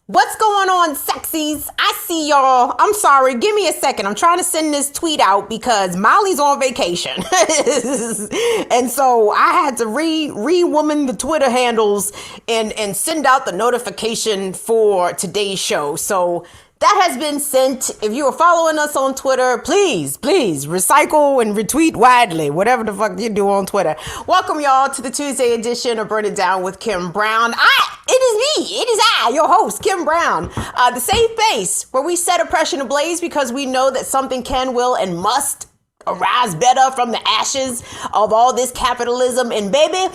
What's going on, sexies? I see y'all. I'm sorry. Give me a second. I'm trying to send this tweet out because Molly's on vacation. And so I had to re-woman the Twitter handles and send out the notification for today's show. So that has been sent. If you are following us on Twitter, please recycle and retweet widely, whatever the fuck you do on Twitter. Welcome y'all to the Tuesday edition of Burn It Down with Kim Brown. It is I, your host, Kim Brown, the safe place where we set oppression ablaze because we know that something can, will, and must arise better from the ashes of all this capitalism. And baby,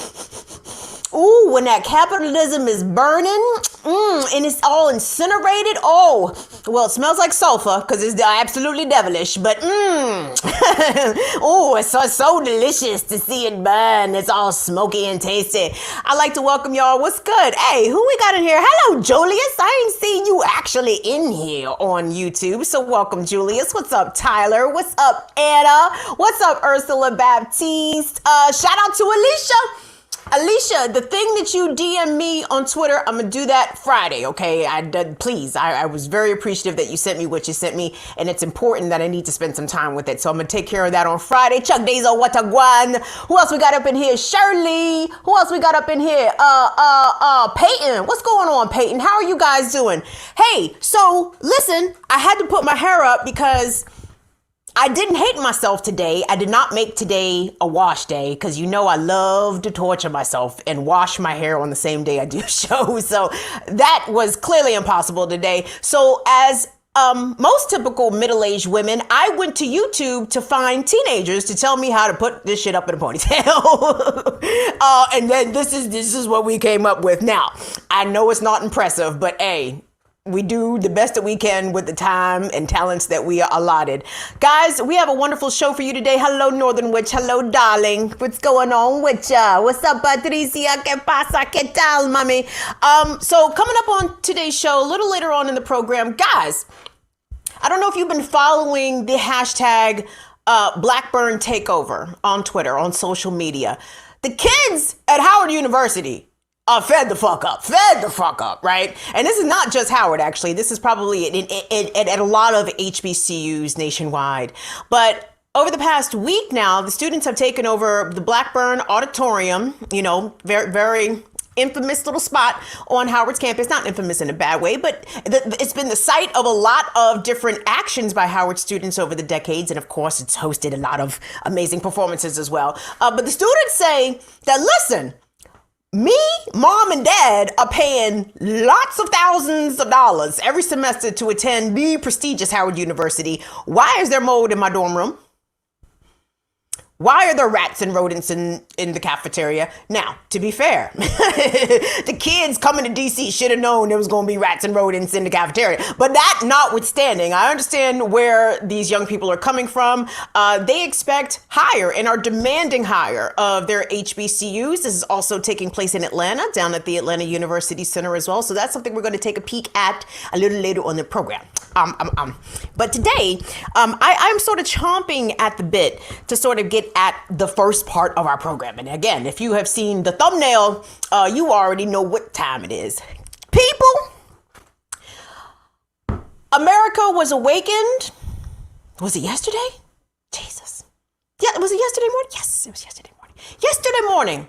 ooh, when that capitalism is burning, and it's all incinerated, oh, well, it smells like sulfur because it's absolutely devilish, but oh, it's so delicious to see it burn. It's all smoky and tasty. I'd like to welcome y'all. What's good? Hey, who we got in here? Hello, Julius. I ain't seen you actually in here on YouTube, so welcome, Julius. What's up, Tyler? What's up, Anna? What's up, Ursula Baptiste? Shout out to Alicia. Alicia, the thing that you DM me on Twitter, I'm going to do that Friday, okay? Please, I was very appreciative that you sent me what you sent me, and it's important that I need to spend some time with it, so I'm going to take care of that on Friday. Chuck Dazo Watagwan. Who else we got up in here? Shirley. Who else we got up in here? Peyton. What's going on, Peyton? How are you guys doing? Hey, so listen, I had to put my hair up because I didn't hate myself today. I did not make today a wash day because you know I love to torture myself and wash my hair on the same day I do shows. So that was clearly impossible today. So as most typical middle-aged women, I went to YouTube to find teenagers to tell me how to put this shit up in a ponytail. And then this is what we came up with. Now, I know it's not impressive, but hey, we do the best that we can with the time and talents that we are allotted. Guys, we have a wonderful show for you today. Hello, Northern Witch. Hello, darling. What's going on with ya? What's up, Patricia? ¿Qué pasa? ¿Qué tal, mami? So coming up on today's show, a little later on in the program, guys, I don't know if you've been following the hashtag Blackburn Takeover on Twitter, on social media. The kids at Howard University fed the fuck up, right? And this is not just Howard, actually. This is probably at a lot of HBCUs nationwide. But over the past week now, the students have taken over the Blackburn Auditorium, very, very infamous little spot on Howard's campus. Not infamous in a bad way, but it's been the site of a lot of different actions by Howard students over the decades. And of course, it's hosted a lot of amazing performances as well. But the students say that, listen, me, mom, and dad are paying lots of thousands of dollars every semester to attend the prestigious Howard University. Why is there mold in my dorm room? Why are there rats and rodents in the cafeteria? Now, to be fair, the kids coming to DC should have known there was going to be rats and rodents in the cafeteria. But that notwithstanding, I understand where these young people are coming from. They expect higher and are demanding higher of their HBCUs. This is also taking place in Atlanta, down at the Atlanta University Center as well. So that's something we're going to take a peek at a little later on the program. But today, I'm sort of chomping at the bit to sort of get at the first part of our program. And again, if you have seen the thumbnail, you already know what time it is. People, America was awakened. Was it yesterday? Jesus. Yeah, was it yesterday morning? Yes, it was yesterday morning. Yesterday morning,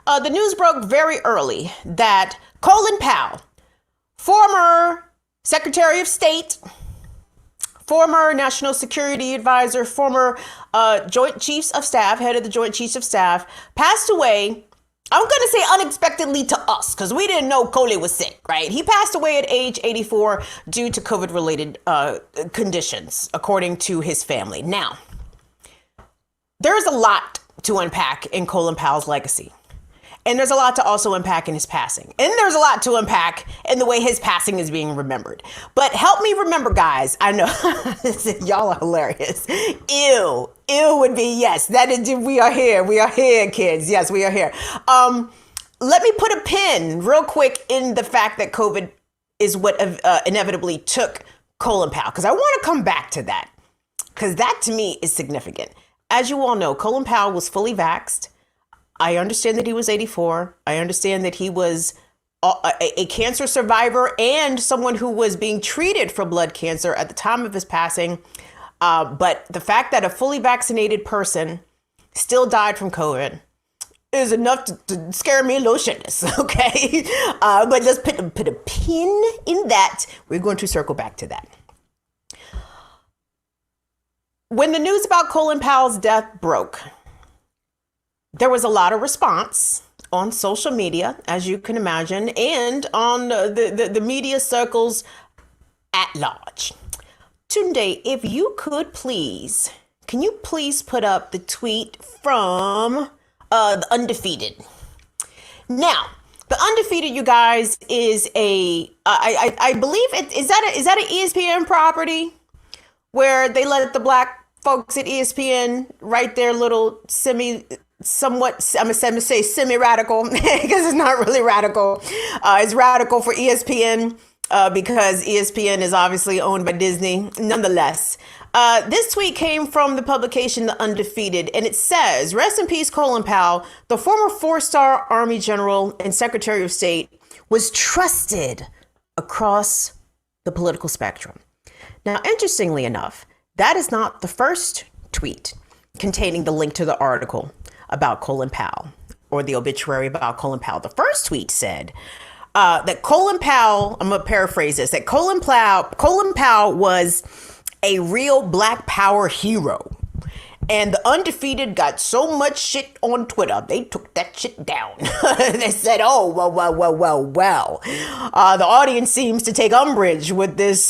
the news broke very early that Colin Powell, former Secretary of State, former National Security Advisor, former Joint Chiefs of Staff, head of the Joint Chiefs of Staff, passed away. I'm going to say unexpectedly to us, because we didn't know Colin was sick, right? He passed away at age 84 due to COVID-related conditions, according to his family. Now, there's a lot to unpack in Colin Powell's legacy. And there's a lot to also unpack in his passing. And there's a lot to unpack in the way his passing is being remembered. But help me remember, guys. I know y'all are hilarious. Ew would be yes. That is, we are here. We are here, kids. Yes, we are here. Let me put a pin real quick in the fact that COVID is what inevitably took Colin Powell, because I want to come back to that, because that to me is significant. As you all know, Colin Powell was fully vaxxed. I understand that he was 84. I understand that he was a cancer survivor and someone who was being treated for blood cancer at the time of his passing. But the fact that a fully vaccinated person still died from COVID is enough to scare me a little shitless, okay? But let's put a pin in that. We're going to circle back to that. When the news about Colin Powell's death broke, there was a lot of response on social media, as you can imagine, and on the media circles at large. Tunde, if you could please, can you please put up the tweet from the Undefeated? Now, the Undefeated, you guys, is I believe is that an ESPN property where they let the black folks at ESPN write their little somewhat, I'm gonna say semi-radical, because it's not really radical. It's radical for ESPN because ESPN is obviously owned by Disney. Nonetheless, this tweet came from the publication The Undefeated, and it says, "Rest in peace, Colin Powell, the former four-star Army general and Secretary of State, was trusted across the political spectrum." Now, interestingly enough, that is not the first tweet containing the link to the article about Colin Powell, or the obituary about Colin Powell. The first tweet said that Colin Powell, I'm going to paraphrase this, that Colin Powell was a real Black Power hero. And the undefeated got so much shit on Twitter, they took that shit down. They said, oh, well. The audience seems to take umbrage with this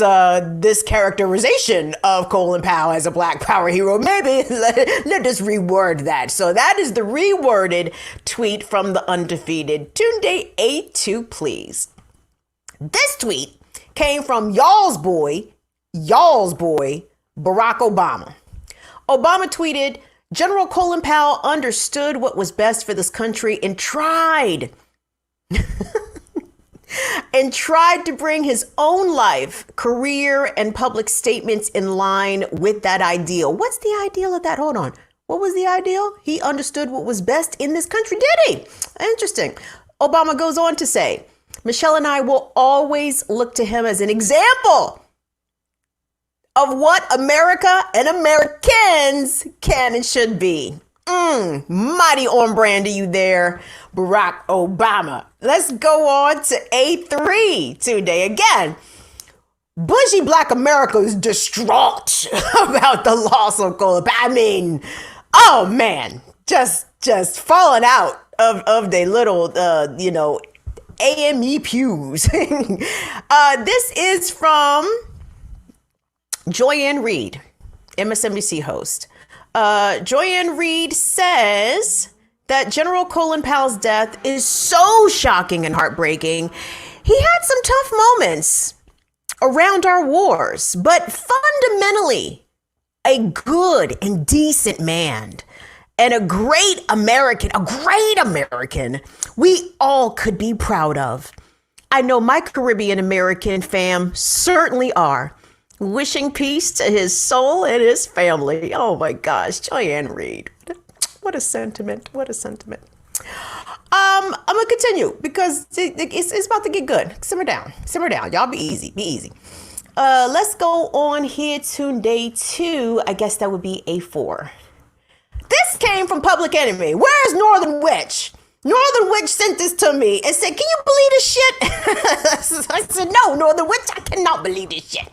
characterization of Colin Powell as a Black Power hero. Maybe let us reword that. So that is the reworded tweet from the undefeated. Tunde A2, please. This tweet came from y'all's boy, Barack Obama. Obama tweeted, General Colin Powell understood what was best for this country and tried to bring his own life, career, and public statements in line with that ideal. What's the ideal of that? Hold on. What was the ideal? He understood what was best in this country, did he? Interesting. Obama goes on to say, Michelle and I will always look to him as an example of what America and Americans can and should be. Mighty on brand to you there, Barack Obama. Let's go on to A3 today. Again, bougie Black America is distraught about the loss of Colin Powell. I mean, oh man, just falling out of their little, AME pews. This is from Joy-Ann Reid, MSNBC host. Joy-Ann Reid says that General Colin Powell's death is so shocking and heartbreaking. He had some tough moments around our wars, but fundamentally a good and decent man and a great American we all could be proud of. I know my Caribbean American fam certainly are. Wishing peace to his soul and his family. Oh my gosh, Joy-Ann Reid. What a sentiment. What a sentiment. I'm gonna continue because it's about to get good. Simmer down. Y'all be easy. Let's go on here to day 2. I guess that would be A4. This came from Public Enemy. Where's Northern Witch? Northern Witch sent this to me and said, can you believe this shit? I said, no, Northern Witch, I cannot believe this shit.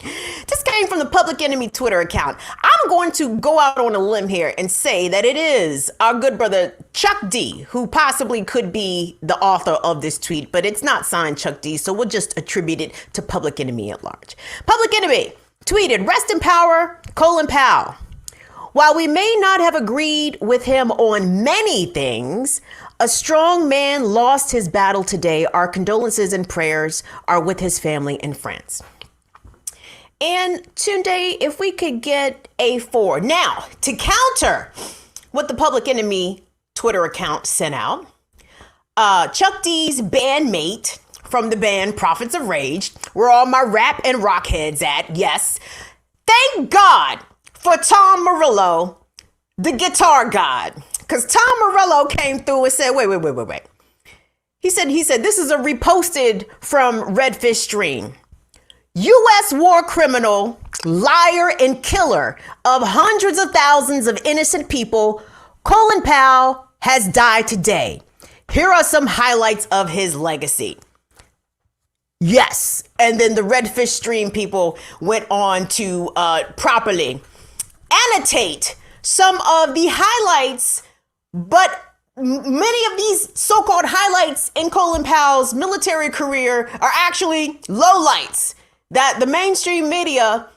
This came from the Public Enemy Twitter account. I'm going to go out on a limb here and say that it is our good brother Chuck D, who possibly could be the author of this tweet, but it's not signed Chuck D, so we'll just attribute it to Public Enemy at large. Public Enemy tweeted, rest in power, Colin Powell. While we may not have agreed with him on many things, a strong man lost his battle today. Our condolences and prayers are with his family and friends. And today, if we could get A4. Now, to counter what the Public Enemy Twitter account sent out, Chuck D's bandmate from the band Prophets of Rage, where all my rap and rock heads at, yes. Thank God for Tom Morello, the guitar god. Because Tom Morello came through and said, wait. He said, this is a reposted from Redfish Stream. U.S. war criminal, liar, and killer of hundreds of thousands of innocent people, Colin Powell has died today. Here are some highlights of his legacy. Yes. And then the Redfish Stream people went on to properly annotate some of the highlights, but many of these so-called highlights in Colin Powell's military career are actually lowlights that the mainstream media,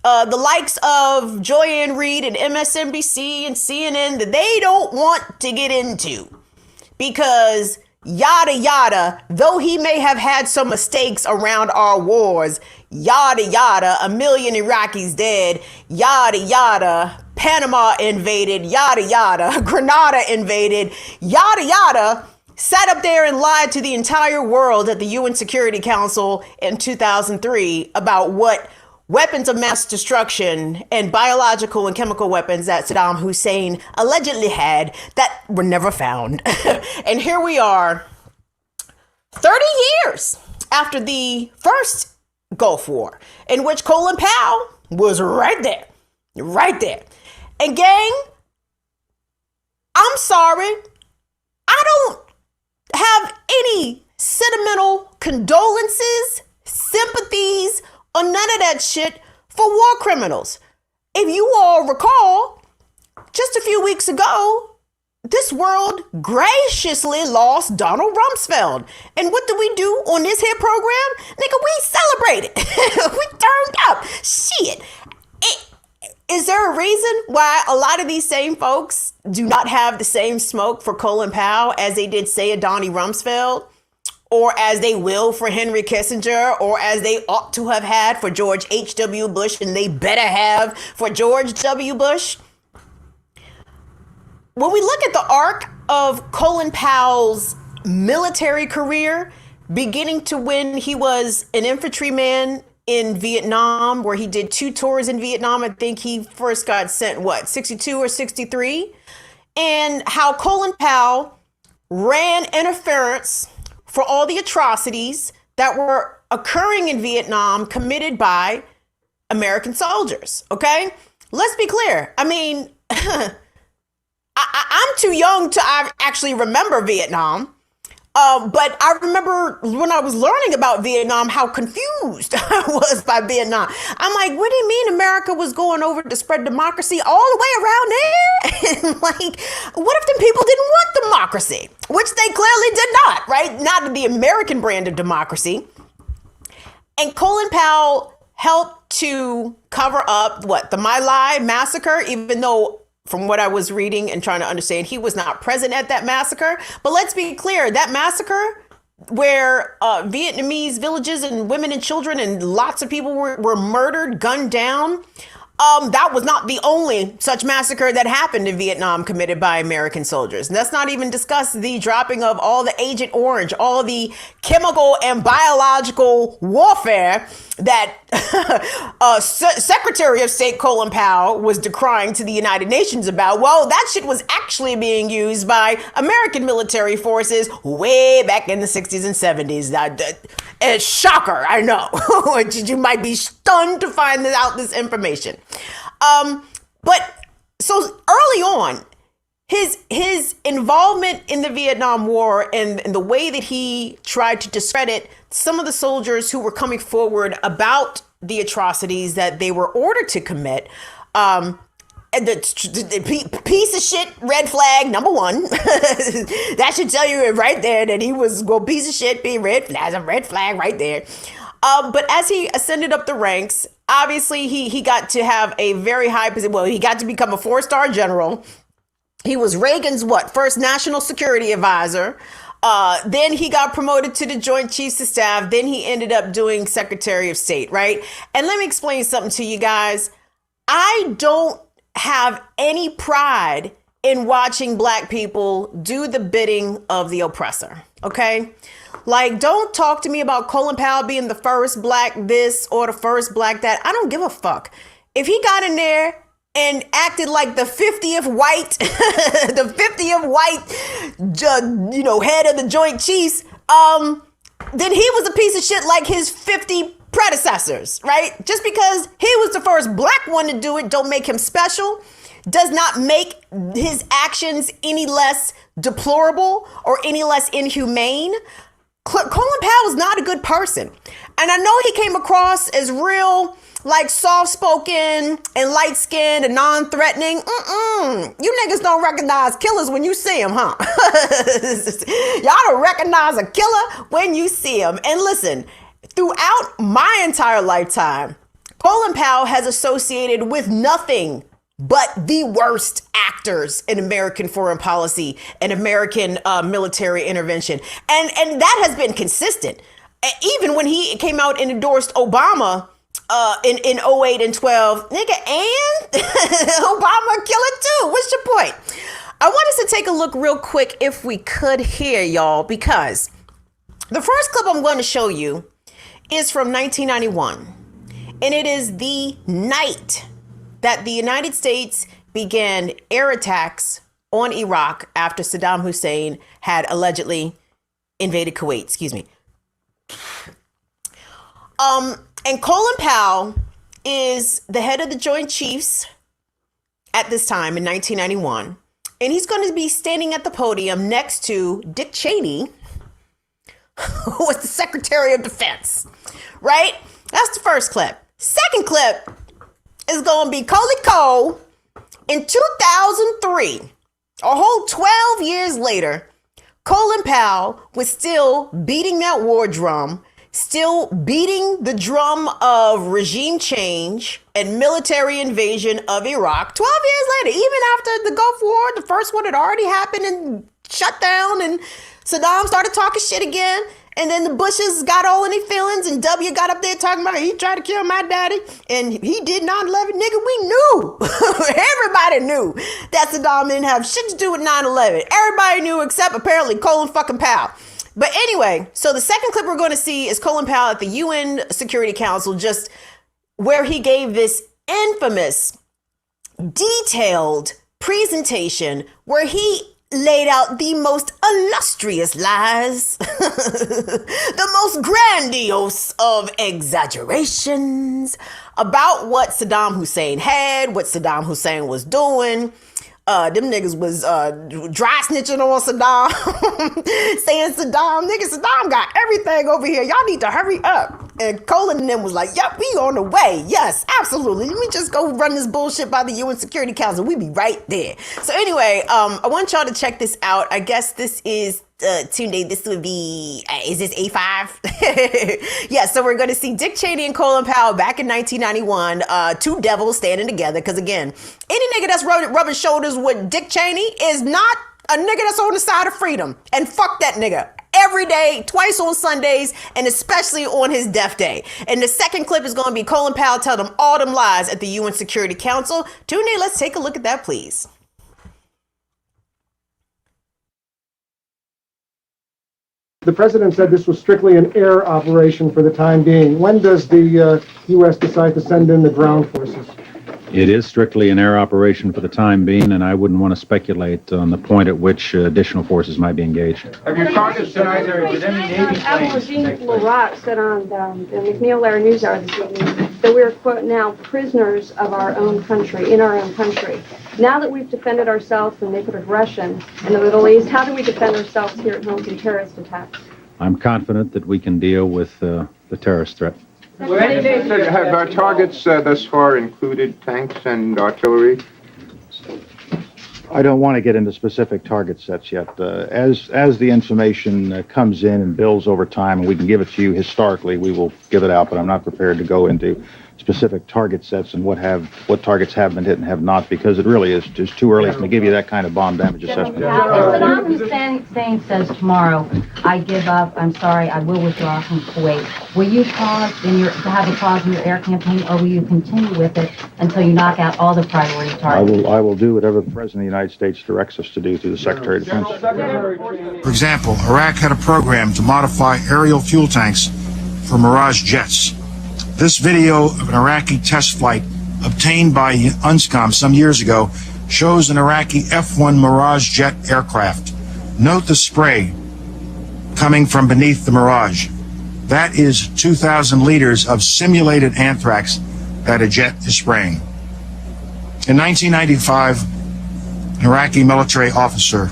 the likes of Joy-Ann Reid and MSNBC and CNN, that they don't want to get into because yada yada, though he may have had some mistakes around our wars, yada yada, 1 million Iraqis dead, yada yada, Panama invaded, yada yada, Grenada invaded, yada yada, sat up there and lied to the entire world at the UN Security Council in 2003 about what weapons of mass destruction and biological and chemical weapons that Saddam Hussein allegedly had that were never found. And here we are 30 years after the first Gulf War, in which Colin Powell was right there. And gang, I'm sorry, I don't have any sentimental condolences, sympathies, or none of that shit for war criminals. If you all recall, just a few weeks ago, this world graciously lost Donald Rumsfeld. And what do we do on this here program? Nigga, we celebrated. We turned up. Shit. Is there a reason why a lot of these same folks do not have the same smoke for Colin Powell as they did, say, a Donnie Rumsfeld? Or as they will for Henry Kissinger, or as they ought to have had for George H.W. Bush, and they better have for George W. Bush? When we look at the arc of Colin Powell's military career, beginning to when he was an infantryman in Vietnam, where he did 2 tours in Vietnam. I think he first got sent, 62 or 63? And how Colin Powell ran interference for all the atrocities that were occurring in Vietnam committed by American soldiers, okay? Let's be clear. I mean, I'm too young to actually remember Vietnam. But I remember when I was learning about Vietnam, how confused I was by Vietnam. I'm like, what do you mean America was going over to spread democracy all the way around there? And like, what if the people didn't want democracy? Which they clearly did not, right? Not the American brand of democracy. And Colin Powell helped to cover up, the My Lai massacre, even though from what I was reading and trying to understand, he was not present at that massacre. But let's be clear, that massacre where Vietnamese villages and women and children and lots of people were murdered, gunned down, that was not the only such massacre that happened in Vietnam committed by American soldiers. And let's not even discuss the dropping of all the Agent Orange, all the chemical and biological warfare that Secretary of State Colin Powell was decrying to the United Nations about. Well, that shit was actually being used by American military forces way back in the 60s and 70s. It's shocker, I know. You might be stunned to find out this information. But so early on, his involvement in the Vietnam War and the way that he tried to discredit some of the soldiers who were coming forward about the atrocities that they were ordered to commit, and the piece of shit red flag number 1. That should tell you right there that he was piece of shit being red flag right there. But as he ascended up the ranks, obviously he got to have a very high position. Well, he got to become a 4-star general. He was Reagan's first national security advisor. Then he got promoted to the Joint Chiefs of Staff. Then he ended up doing Secretary of State, right? And let me explain something to you guys. I don't have any pride in watching Black people do the bidding of the oppressor, okay? Like, don't talk to me about Colin Powell being the first Black this or the first Black that. I don't give a fuck. If he got in there and acted like the 50th white, the 50th white, head of the Joint Chiefs, then he was a piece of shit like his 50 predecessors, right? Just because he was the first Black one to do it don't make him special, does not make his actions any less deplorable or any less inhumane. Colin Powell is not a good person. And I know he came across as real, like, soft-spoken and light-skinned and non-threatening. You niggas don't recognize killers when you see them, huh? Y'all don't recognize a killer when you see them. And listen, throughout my entire lifetime, Colin Powell has associated with nothing but the worst actors in American foreign policy and American military intervention. And that has been consistent. Even when he came out and endorsed Obama in 08 and 12, nigga, and Obama killer too. What's your point? I want us to take a look real quick if we could here, y'all, because the first clip I'm going to show you is from 1991. And it is the night that the United States began air attacks on Iraq after Saddam Hussein had allegedly invaded Kuwait. Excuse me. And Colin Powell is the head of the Joint Chiefs at this time in 1991. And he's going to be standing at the podium next to Dick Cheney, who was the Secretary of Defense, right? That's the first clip. Second clip is going to be Coley Cole In 2003, a whole 12 years later, Colin Powell was still beating that war drum, still beating the drum of regime change and military invasion of Iraq 12 years later, even after the Gulf War, the first one had already happened and shut down, and Saddam started talking shit again. And then the Bushes got all in their feelings, and W got up there talking about he tried to kill my daddy, and he did 9/11. Nigga, we knew. Everybody knew that Saddam didn't have shit to do with 9/11. Everybody knew except apparently Colin fucking Powell. But anyway, so the second clip we're going to see is Colin Powell at the UN Security Council, just where he gave this infamous, detailed presentation where he laid out the most illustrious lies, the most grandiose of exaggerations about what Saddam Hussein had, what Saddam Hussein was doing. Them niggas was dry snitching on Saddam, saying Saddam got everything over here. Y'all need to hurry up. And Colin and them was like, yep, we on the way. Yes, absolutely. Let me just go run this bullshit by the UN Security Council. We be right there. So anyway, I want y'all to check this out. I guess this is Tunde. This would be, is this A5? Yeah, so we're going to see Dick Cheney and Colin Powell back in 1991. Two devils standing together. Because again, any nigga that's rubbing shoulders with Dick Cheney is not a nigga that's on the side of freedom. And fuck that nigga. Every day, twice on Sundays, and especially on his death day. And the second clip is going to be Colin Powell tell them all them lies at the UN Security Council. Tune in, let's take a look at that, please. The president said this was strictly an air operation for the time being. When does the U.S. decide to send in the ground forces? It is strictly an air operation for the time being, and I wouldn't want to speculate on the point at which additional forces might be engaged. Have your targets been either with any Navy planes? Murat said on the McNeil Lehrer NewsHour this evening that we're, quote, now prisoners of our own country, in our own country. Now that we've defended ourselves from naked aggression in the Middle East, how do we defend ourselves here at home from terrorist attacks? I'm confident that we can deal with the terrorist threat. Have our targets thus far included tanks and artillery? I don't want to get into specific target sets yet. As the information comes in and builds over time, and we can give it to you historically, we will give it out, but I'm not prepared to go into specific target sets and what targets have been hit and have not, because it really is just too early to give you that kind of bomb damage assessment. Saddam Hussein says tomorrow, I give up, I'm sorry, I will withdraw from Kuwait. Will you pause have a pause in your air campaign, or will you continue with it until you knock out all the priority targets? I will do whatever the President of the United States directs us to do through the Secretary of Defense. For example, Iraq had a program to modify aerial fuel tanks for Mirage jets. This video of an Iraqi test flight obtained by UNSCOM some years ago shows an Iraqi F-1 Mirage jet aircraft. Note the spray coming from beneath the Mirage. That is 2,000 liters of simulated anthrax that a jet is spraying. In 1995, an Iraqi military officer,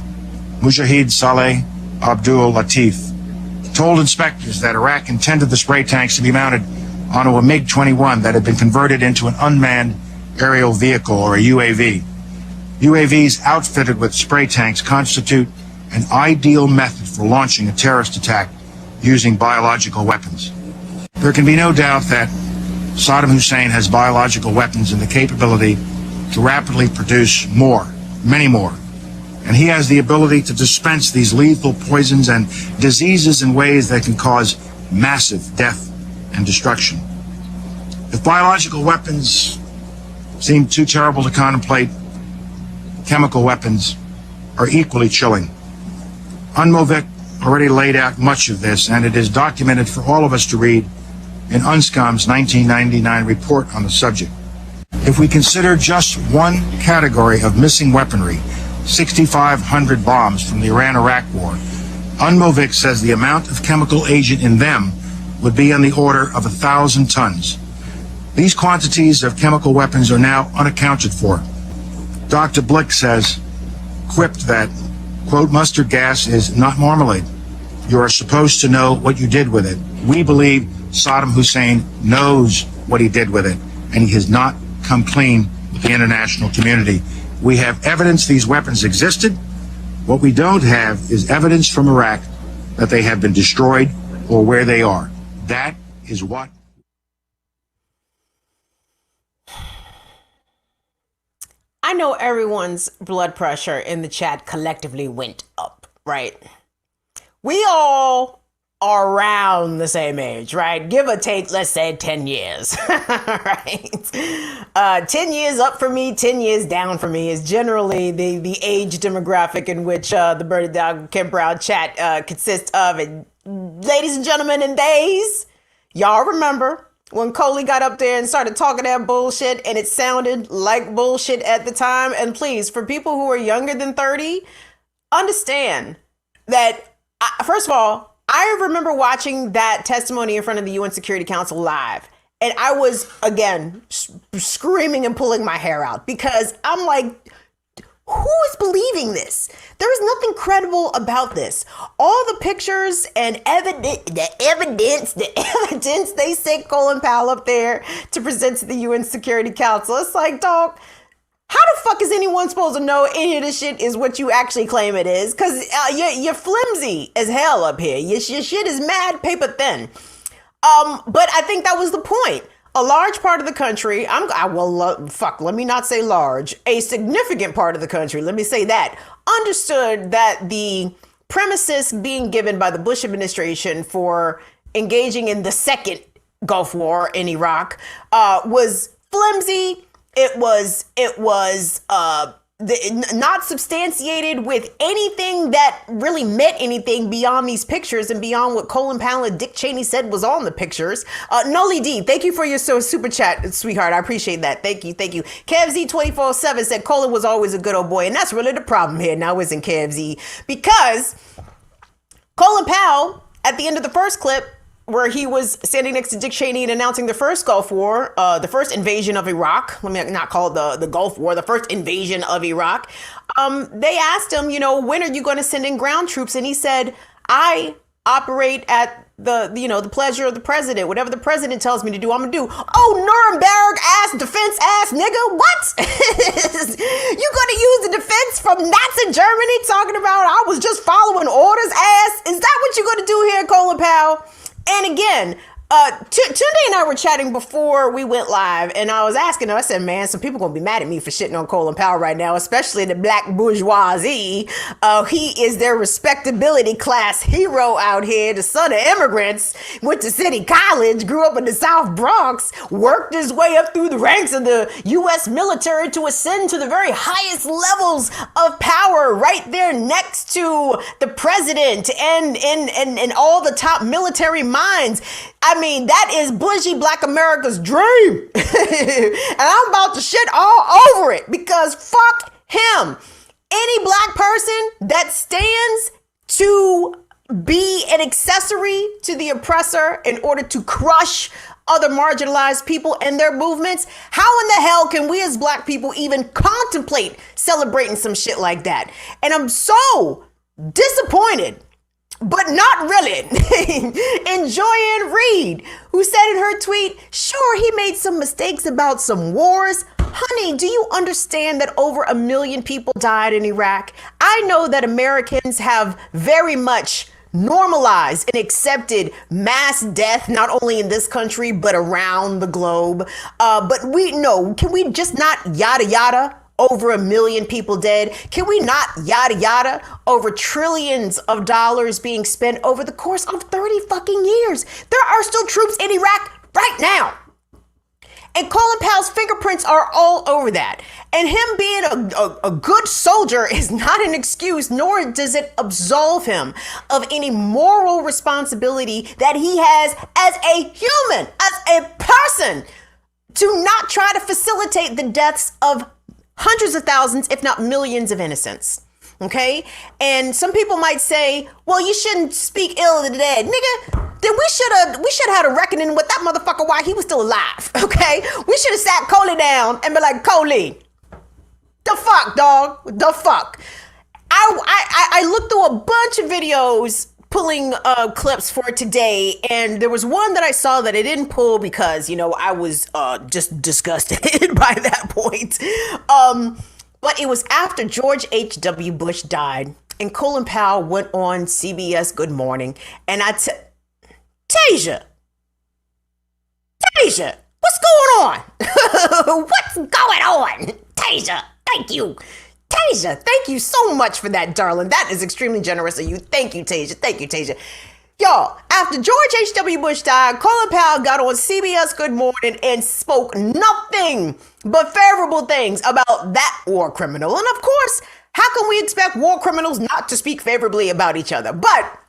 Mujahid Saleh Abdul Latif, told inspectors that Iraq intended the spray tanks to be mounted onto a MiG-21 that had been converted into an unmanned aerial vehicle, or a UAV. UAVs outfitted with spray tanks constitute an ideal method for launching a terrorist attack using biological weapons. There can be no doubt that Saddam Hussein has biological weapons and the capability to rapidly produce more, many more. And he has the ability to dispense these lethal poisons and diseases in ways that can cause massive death and destruction. If biological weapons seem too terrible to contemplate, chemical weapons are equally chilling. UNMOVIC already laid out much of this, and it is documented for all of us to read in UNSCOM's 1999 report on the subject. If we consider just one category of missing weaponry, 6,500 bombs from the Iran-Iraq war, UNMOVIC says the amount of chemical agent in them would be on the order of 1,000 tons. These quantities of chemical weapons are now unaccounted for. Dr. Blick says, quipped that, quote, mustard gas is not marmalade. You are supposed to know what you did with it. We believe Saddam Hussein knows what he did with it, and he has not come clean with the international community. We have evidence these weapons existed. What we don't have is evidence from Iraq that they have been destroyed or where they are. That is what. I know everyone's blood pressure in the chat collectively went up, right? We all are around the same age, right? Give or take, let's say 10 years, right? 10 years up for me, 10 years down for me is generally the age demographic in which the Birdie Dog Kim Brown chat consists of. And ladies and gentlemen and theys, y'all remember when Coley got up there and started talking that bullshit and it sounded like bullshit at the time? And please, for people who are younger than 30, understand that, first of all, I remember watching that testimony in front of the UN Security Council live. And I was, again, screaming and pulling my hair out because I'm like, who is believing this? There is nothing credible about this. All the pictures and the evidence they sent Colin Powell up there to present to the UN Security Council. It's like, dog, how the fuck is anyone supposed to know any of this shit is what you actually claim it is? Because you're flimsy as hell up here. Your shit is mad paper thin. But I think that was the point. A large part of the country, let me not say large, a significant part of the country, let me say that, understood that the premises being given by the Bush administration for engaging in the second Gulf War in Iraq was flimsy. It was not substantiated with anything that really meant anything beyond these pictures and beyond what Colin Powell and Dick Cheney said was on the pictures. Noli D, thank you for your super chat, sweetheart. I appreciate that. Thank you. KevZ247 said Colin was always a good old boy. And that's really the problem here now, isn't KevZ? Because Colin Powell, at the end of the first clip, where he was standing next to Dick Cheney and announcing the first Gulf War, the first invasion of Iraq. Let me not call it the Gulf War, the first invasion of Iraq. They asked him, when are you going to send in ground troops? And he said, I operate at the pleasure of the president. Whatever the president tells me to do, I'm going to do. Oh, Nuremberg ass defense ass nigga. What? You going to use the defense from Nazi Germany talking about I was just following orders ass? Is that what you're going to do here, Colin Powell? And again, Tunde and I were chatting before we went live, and I was asking him, I said, man, some people going to be mad at me for shitting on Colin Powell right now, especially the black bourgeoisie. He is their respectability class hero out here, the son of immigrants, went to City College, grew up in the South Bronx, worked his way up through the ranks of the U.S. military to ascend to the very highest levels of power right there next to the president and all the top military minds. I mean, that is bougie black America's dream. And I'm about to shit all over it because fuck him. Any black person that stands to be an accessory to the oppressor in order to crush other marginalized people and their movements, how in the hell can we as black people even contemplate celebrating some shit like that? And I'm so disappointed, but not really, in Joyanne Reed, who said in her tweet, sure, he made some mistakes about some wars. Honey, do you understand that over 1 million people died in Iraq? I know that Americans have very much normalized and accepted mass death, not only in this country, but around the globe. But we know, can we just not yada yada over 1 million people dead? Can we not yada yada over trillions of dollars being spent over the course of 30 fucking years? There are still troops in Iraq right now. And Colin Powell's fingerprints are all over that. And him being a good soldier is not an excuse, nor does it absolve him of any moral responsibility that he has as a human, as a person, to not try to facilitate the deaths of hundreds of thousands, if not millions of innocents. Okay? And some people might say, well, you shouldn't speak ill of the dead. Nigga, then we should have had a reckoning with that motherfucker while he was still alive. Okay? We should have sat Coley down and be like, Coley, the fuck, dog? The fuck? I looked through a bunch of videos pulling clips for today, and there was one that I saw that I didn't pull because, you know, I was just disgusted by that point. But it was after George H.W. Bush died, and Colin Powell went on CBS Good Morning, and Tasia, what's going on? What's going on? Tasia, thank you. Tasia, thank you so much for that, darling. That is extremely generous of you. Thank you, Tasia. Thank you, Tasia. Y'all, after George H.W. Bush died, Colin Powell got on CBS Good Morning and spoke nothing but favorable things about that war criminal. And of course, how can we expect war criminals not to speak favorably about each other? But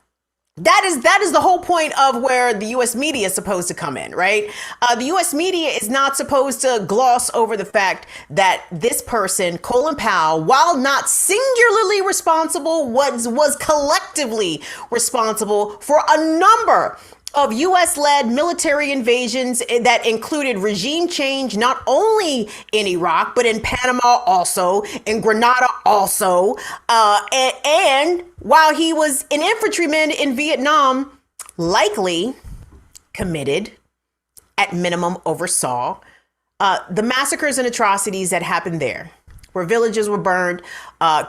that is the whole point of where the U.S. media is supposed to come in, right? The U.S. media is not supposed to gloss over the fact that this person, Colin Powell, while not singularly responsible, was collectively responsible for a number of U.S.-led military invasions that included regime change, not only in Iraq, but in Panama also, in Grenada also. And while he was an infantryman in Vietnam, likely committed, at minimum oversaw, the massacres and atrocities that happened there, where villages were burned,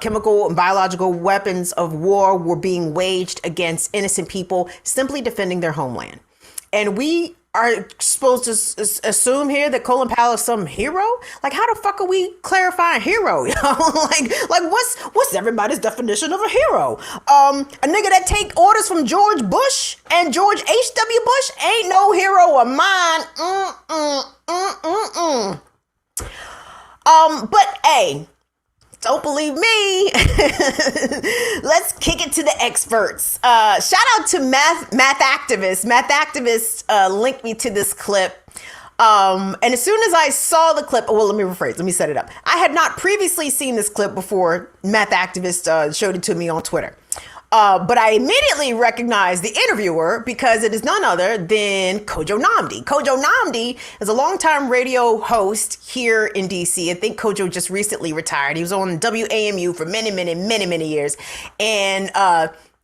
chemical and biological weapons of war were being waged against innocent people simply defending their homeland. And we are supposed to assume here that Colin Powell is some hero? Like, how the fuck are we clarifying hero? You know? like what's everybody's definition of a hero? A nigga that take orders from George Bush and George H.W. Bush ain't no hero of mine. But hey, don't believe me. Let's kick it to the experts. Shout out to math activists. Math activists linked me to this clip. And as soon as I saw the clip, well, let me rephrase. Let me set it up. I had not previously seen this clip before math activists showed it to me on Twitter. But I immediately recognized the interviewer because it is none other than Kojo Nnamdi. Kojo Nnamdi is a longtime radio host here in DC. I think Kojo just recently retired. He was on WAMU for many years. And,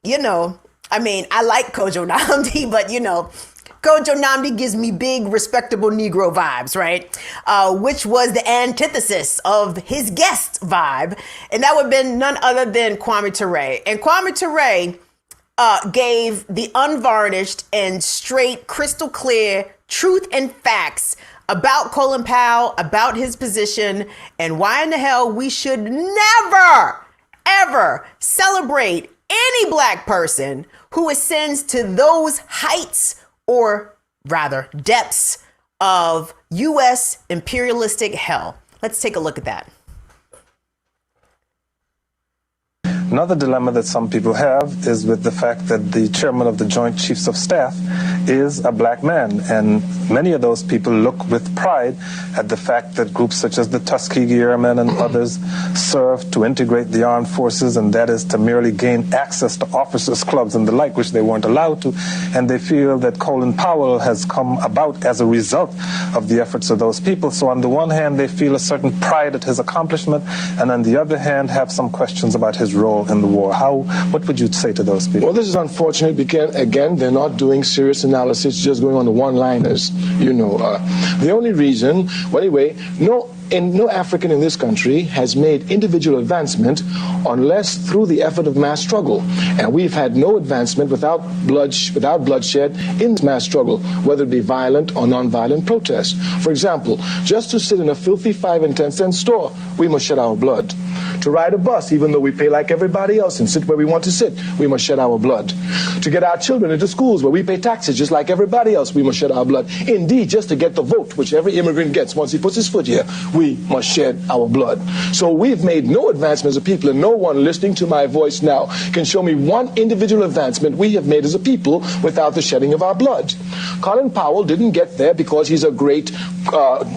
you know, I mean, I like Kojo Nnamdi, but, you know, Kojo Nnamdi gives me big, respectable Negro vibes, right? Which was the antithesis of his guest vibe. And that would have been none other than Kwame Ture. And Kwame Ture gave the unvarnished and straight, crystal clear truth and facts about Colin Powell, about his position, and why in the hell we should never, ever celebrate any black person who ascends to those heights or rather depths of U.S. imperialistic hell. Let's take a look at that. Another dilemma that some people have is with the fact that the chairman of the Joint Chiefs of Staff is a black man, and many of those people look with pride at the fact that groups such as the Tuskegee Airmen and others serve to integrate the armed forces, and that is to merely gain access to officers' clubs and the like, which they weren't allowed to, and they feel that Colin Powell has come about as a result of the efforts of those people. So on the one hand, they feel a certain pride at his accomplishment, and on the other hand, have some questions about his role in the war. What would you say to those people? Well, this is unfortunate because, again, they're not doing serious analysis, just going on the one-liners. You know, the only reason, well, anyway, no African in this country has made individual advancement unless through the effort of mass struggle. And we've had no advancement without bloodshed in mass struggle, whether it be violent or non-violent protest. For example, just to sit in a filthy 5 and 10 cent store, we must shed our blood. To ride a bus, even though we pay like everybody else and sit where we want to sit, we must shed our blood. To get our children into schools where we pay taxes just like everybody else, we must shed our blood. Indeed, just to get the vote, which every immigrant gets once he puts his foot here, we must shed our blood. So we've made no advancement as a people, and no one listening to my voice now can show me one individual advancement we have made as a people without the shedding of our blood. Colin Powell didn't get there because he's a great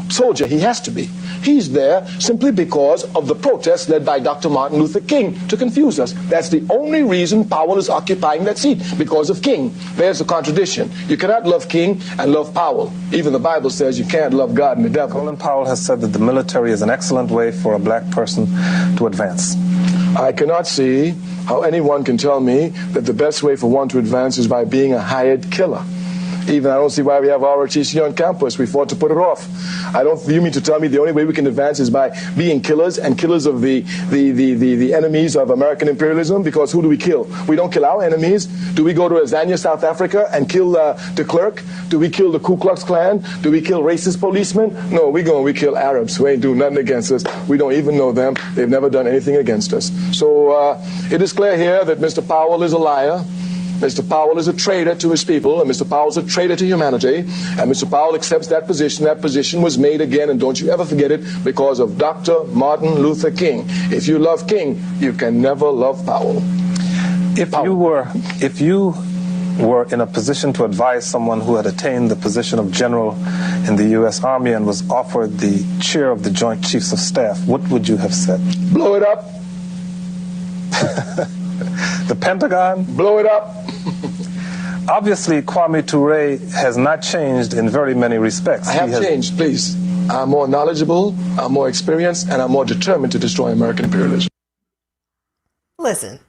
soldier. He has to be. He's there simply because of the protests led by Dr. Martin Luther King to confuse us. That's the only reason Powell is occupying that seat, because of King. There's a contradiction. You cannot love King and love Powell. Even the Bible says you can't love God and the devil. Colin Powell has said that the military is an excellent way for a black person to advance. I cannot see how anyone can tell me that the best way for one to advance is by being a hired killer. Even I don't see why we have ROTC on campus. We fought to put it off. You mean to tell me the only way we can advance is by being killers and killers of the enemies of American imperialism? Because who do we kill? We don't kill our enemies. Do we go to Azania, South Africa and kill de Klerk? Do we kill the Ku Klux Klan? Do we kill racist policemen? No, we kill Arabs who ain't doing nothing against us. We don't even know them. They've never done anything against us. So it is clear here that Mr. Powell is a liar. Mr. Powell is a traitor to his people, and Mr. Powell is a traitor to humanity, and Mr. Powell accepts that position. That position was made again, and don't you ever forget it, because of Dr. Martin Luther King. If you love King, you can never love Powell. If you were in a position to advise someone who had attained the position of general in the U.S. Army and was offered the chair of the Joint Chiefs of Staff, what would you have said? Blow it up. The Pentagon? Blow it up. Obviously, Kwame Ture has not changed in very many respects. I have changed, please. I'm more knowledgeable, I'm more experienced, and I'm more determined to destroy American imperialism. Listen.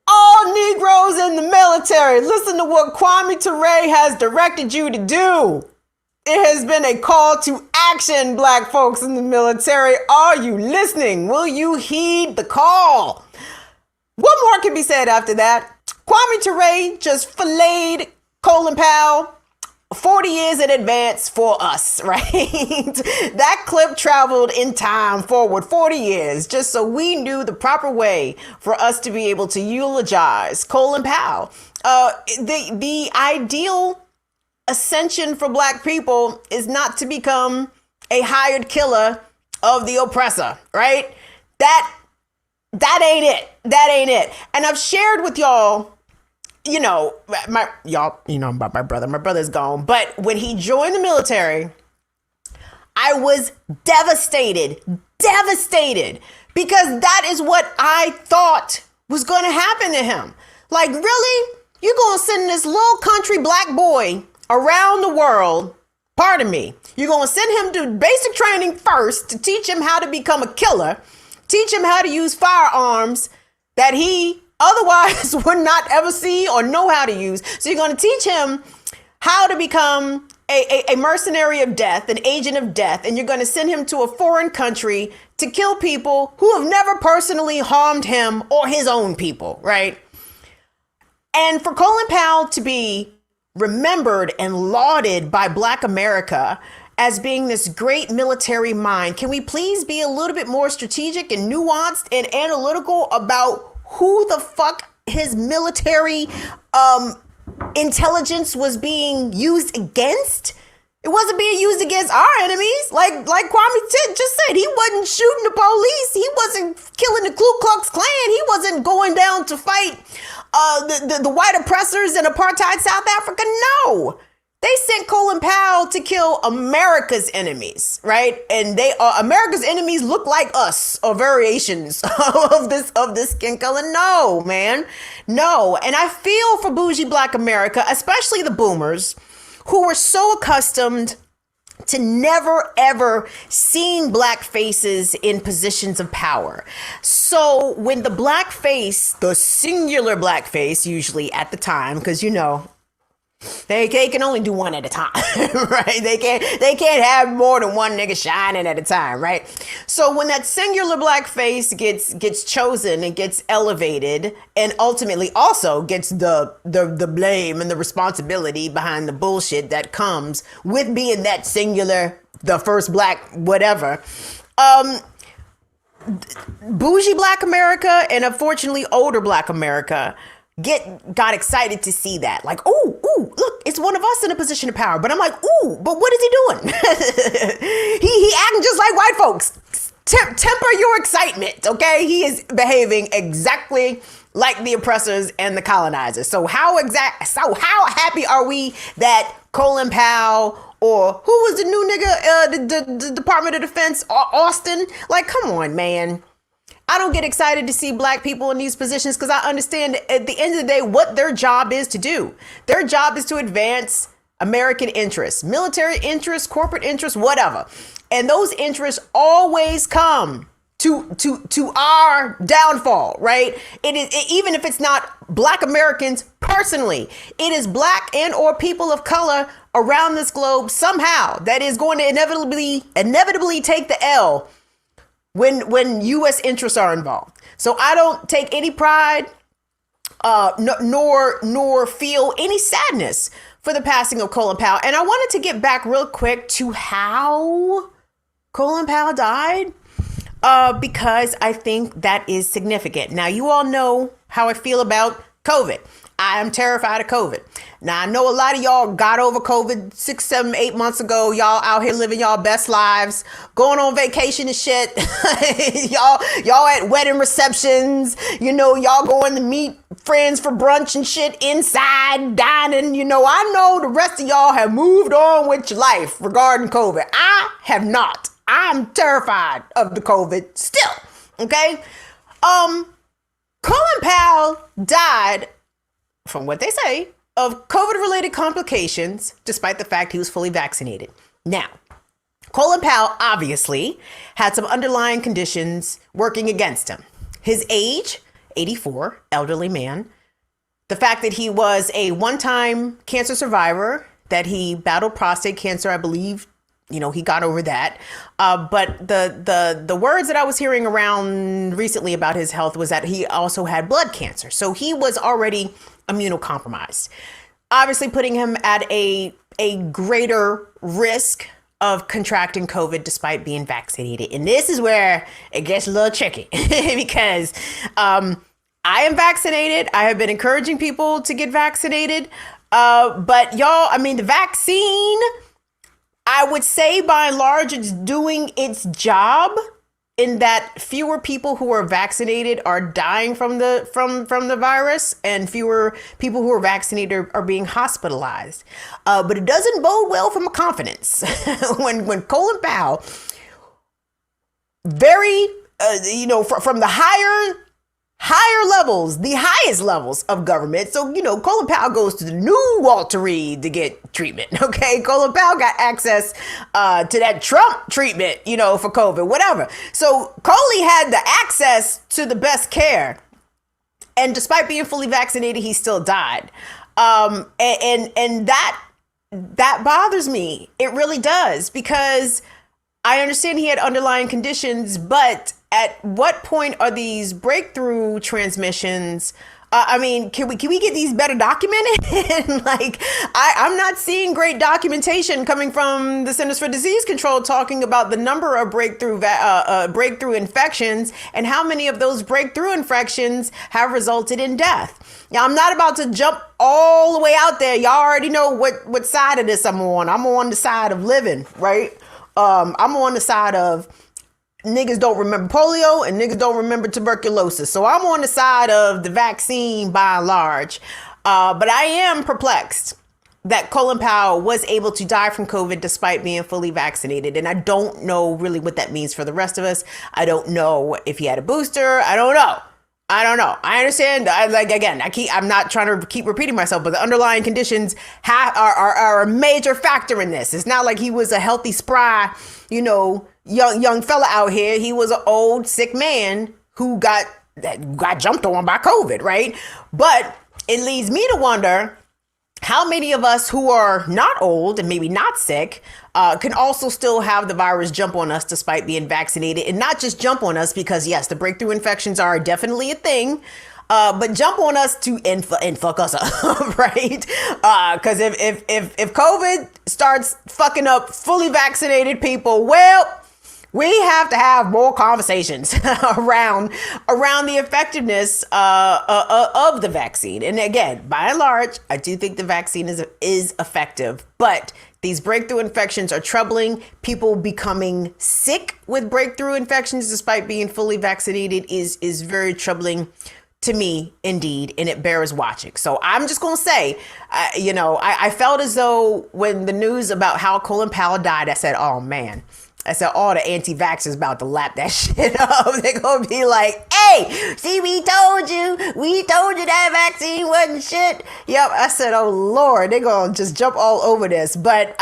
All Negroes in the military, listen to what Kwame Ture has directed you to do. It has been a call to action, black folks in the military. Are you listening? Will you heed the call? What more can be said after that? Kwame Ture just filleted Colin Powell 40 years in advance for us, right? That clip traveled in time forward 40 years just so we knew the proper way for us to be able to eulogize Colin Powell. The ideal ascension for black people is not to become a hired killer of the oppressor, right? That ain't it. That ain't it. And I've shared with y'all, about my brother. My brother's gone. But when he joined the military, I was devastated, because that is what I thought was going to happen to him. Like, really? You're going to send this little country black boy around the world, pardon me, you're going to send him to basic training first to teach him how to become a killer, teach him how to use firearms that he otherwise would not ever see or know how to use. So you're going to teach him how to become a mercenary of death, an agent of death, and you're going to send him to a foreign country to kill people who have never personally harmed him or his own people, right? And for Colin Powell to be remembered and lauded by Black America as being this great military mind, can we please be a little bit more strategic and nuanced and analytical about who the fuck his military intelligence was being used against? It wasn't being used against our enemies. Like Kwame just said, he wasn't shooting the police. He wasn't killing the Ku Klux Klan. He wasn't going down to fight the white oppressors in apartheid South Africa. No, they sent Colin Powell to kill America's enemies, right? And America's enemies look like us, or variations of this skin color. No, man, no. And I feel for bougie Black America, especially the boomers, who were so accustomed to never, ever seeing black faces in positions of power. So when the black face, the singular black face, usually at the time, because they can only do one at a time, right? They can't have more than one nigga shining at a time, right? So when that singular black face gets chosen and gets elevated, and ultimately also gets the blame and the responsibility behind the bullshit that comes with being that singular, the first black whatever, bougie Black America and unfortunately older Black America got excited to see that. Like, ooh, look, it's one of us in a position of power. But I'm like, ooh, but what is he doing? he acting just like white folks. Temper your excitement, okay? He is behaving exactly like the oppressors and the colonizers. So how happy are we that Colin Powell, or who was the new nigga, the Department of Defense, Austin? Like, come on, man. I don't get excited to see black people in these positions because I understand at the end of the day what their job is to do. Their job is to advance American interests, military interests, corporate interests, whatever. And those interests always come to our downfall, right? It is, even if it's not Black Americans personally, it is Black and or people of color around this globe somehow that is going to inevitably take the L when U.S. interests are involved. So I don't take any pride nor feel any sadness for the passing of Colin Powell. And I wanted to get back real quick to how Colin Powell died, because I think that is significant. Now, you all know how I feel about COVID. I am terrified of COVID. Now, I know a lot of y'all got over COVID 6, 7, 8 months ago. Y'all out here living y'all best lives, going on vacation and shit. y'all at wedding receptions, y'all going to meet friends for brunch and shit inside, dining. I know the rest of y'all have moved on with your life regarding COVID. I have not. I'm terrified of the COVID still. Okay. Colin Powell died, from what they say, of COVID-related complications, despite the fact he was fully vaccinated. Now, Colin Powell obviously had some underlying conditions working against him. His age, 84, elderly man. The fact that he was a one-time cancer survivor, that he battled prostate cancer, I believe, he got over that. But the words that I was hearing around recently about his health was that he also had blood cancer. So he was already immunocompromised, obviously putting him at a greater risk of contracting COVID despite being vaccinated. And this is where it gets a little tricky because I am vaccinated. I have been encouraging people to get vaccinated. But y'all, the vaccine, I would say by and large, it's doing its job in that fewer people who are vaccinated are dying from the virus, and fewer people who are vaccinated are being hospitalized. But it doesn't bode well for my confidence when Colin Powell, very, from the higher levels, the highest levels of government. So, Colin Powell goes to the new Walter Reed to get treatment. Okay. Colin Powell got access to that Trump treatment, for COVID, whatever. So Coley had the access to the best care. And despite being fully vaccinated, he still died. And that bothers me. It really does, because I understand he had underlying conditions, but at what point are these breakthrough transmissions? Can we get these better documented? I'm not seeing great documentation coming from the Centers for Disease Control talking about the number of breakthrough infections and how many of those breakthrough infections have resulted in death. Now, I'm not about to jump all the way out there. Y'all already know what side of this I'm on. I'm on the side of living, right? I'm on the side of niggas don't remember polio and niggas don't remember tuberculosis. So I'm on the side of the vaccine by and large. But I am perplexed that Colin Powell was able to die from COVID despite being fully vaccinated. And I don't know really what that means for the rest of us. I don't know if he had a booster. I don't know. I understand. I'm not trying to keep repeating myself, but the underlying conditions are a major factor in this. It's not like he was a healthy, spry, young fella out here. He was an old, sick man who got jumped on by COVID, right? But it leads me to wonder how many of us who are not old and maybe not sick can also still have the virus jump on us despite being vaccinated, and not just jump on us because, yes, the breakthrough infections are definitely a thing, but jump on us and fuck us up, right? Because if COVID starts fucking up fully vaccinated people, well, we have to have more conversations around the effectiveness of the vaccine. And again, by and large, I do think the vaccine is effective, but these breakthrough infections are troubling. People becoming sick with breakthrough infections despite being fully vaccinated is very troubling to me, indeed, and it bears watching. So I'm just going to say, I felt as though when the news about how Colin Powell died, I said, oh man, I said all the anti-vaxxers about to lap that shit up. They're going to be like, hey, see, we told you that vaccine wasn't shit. Yep. I said, oh, Lord, they're going to just jump all over this. But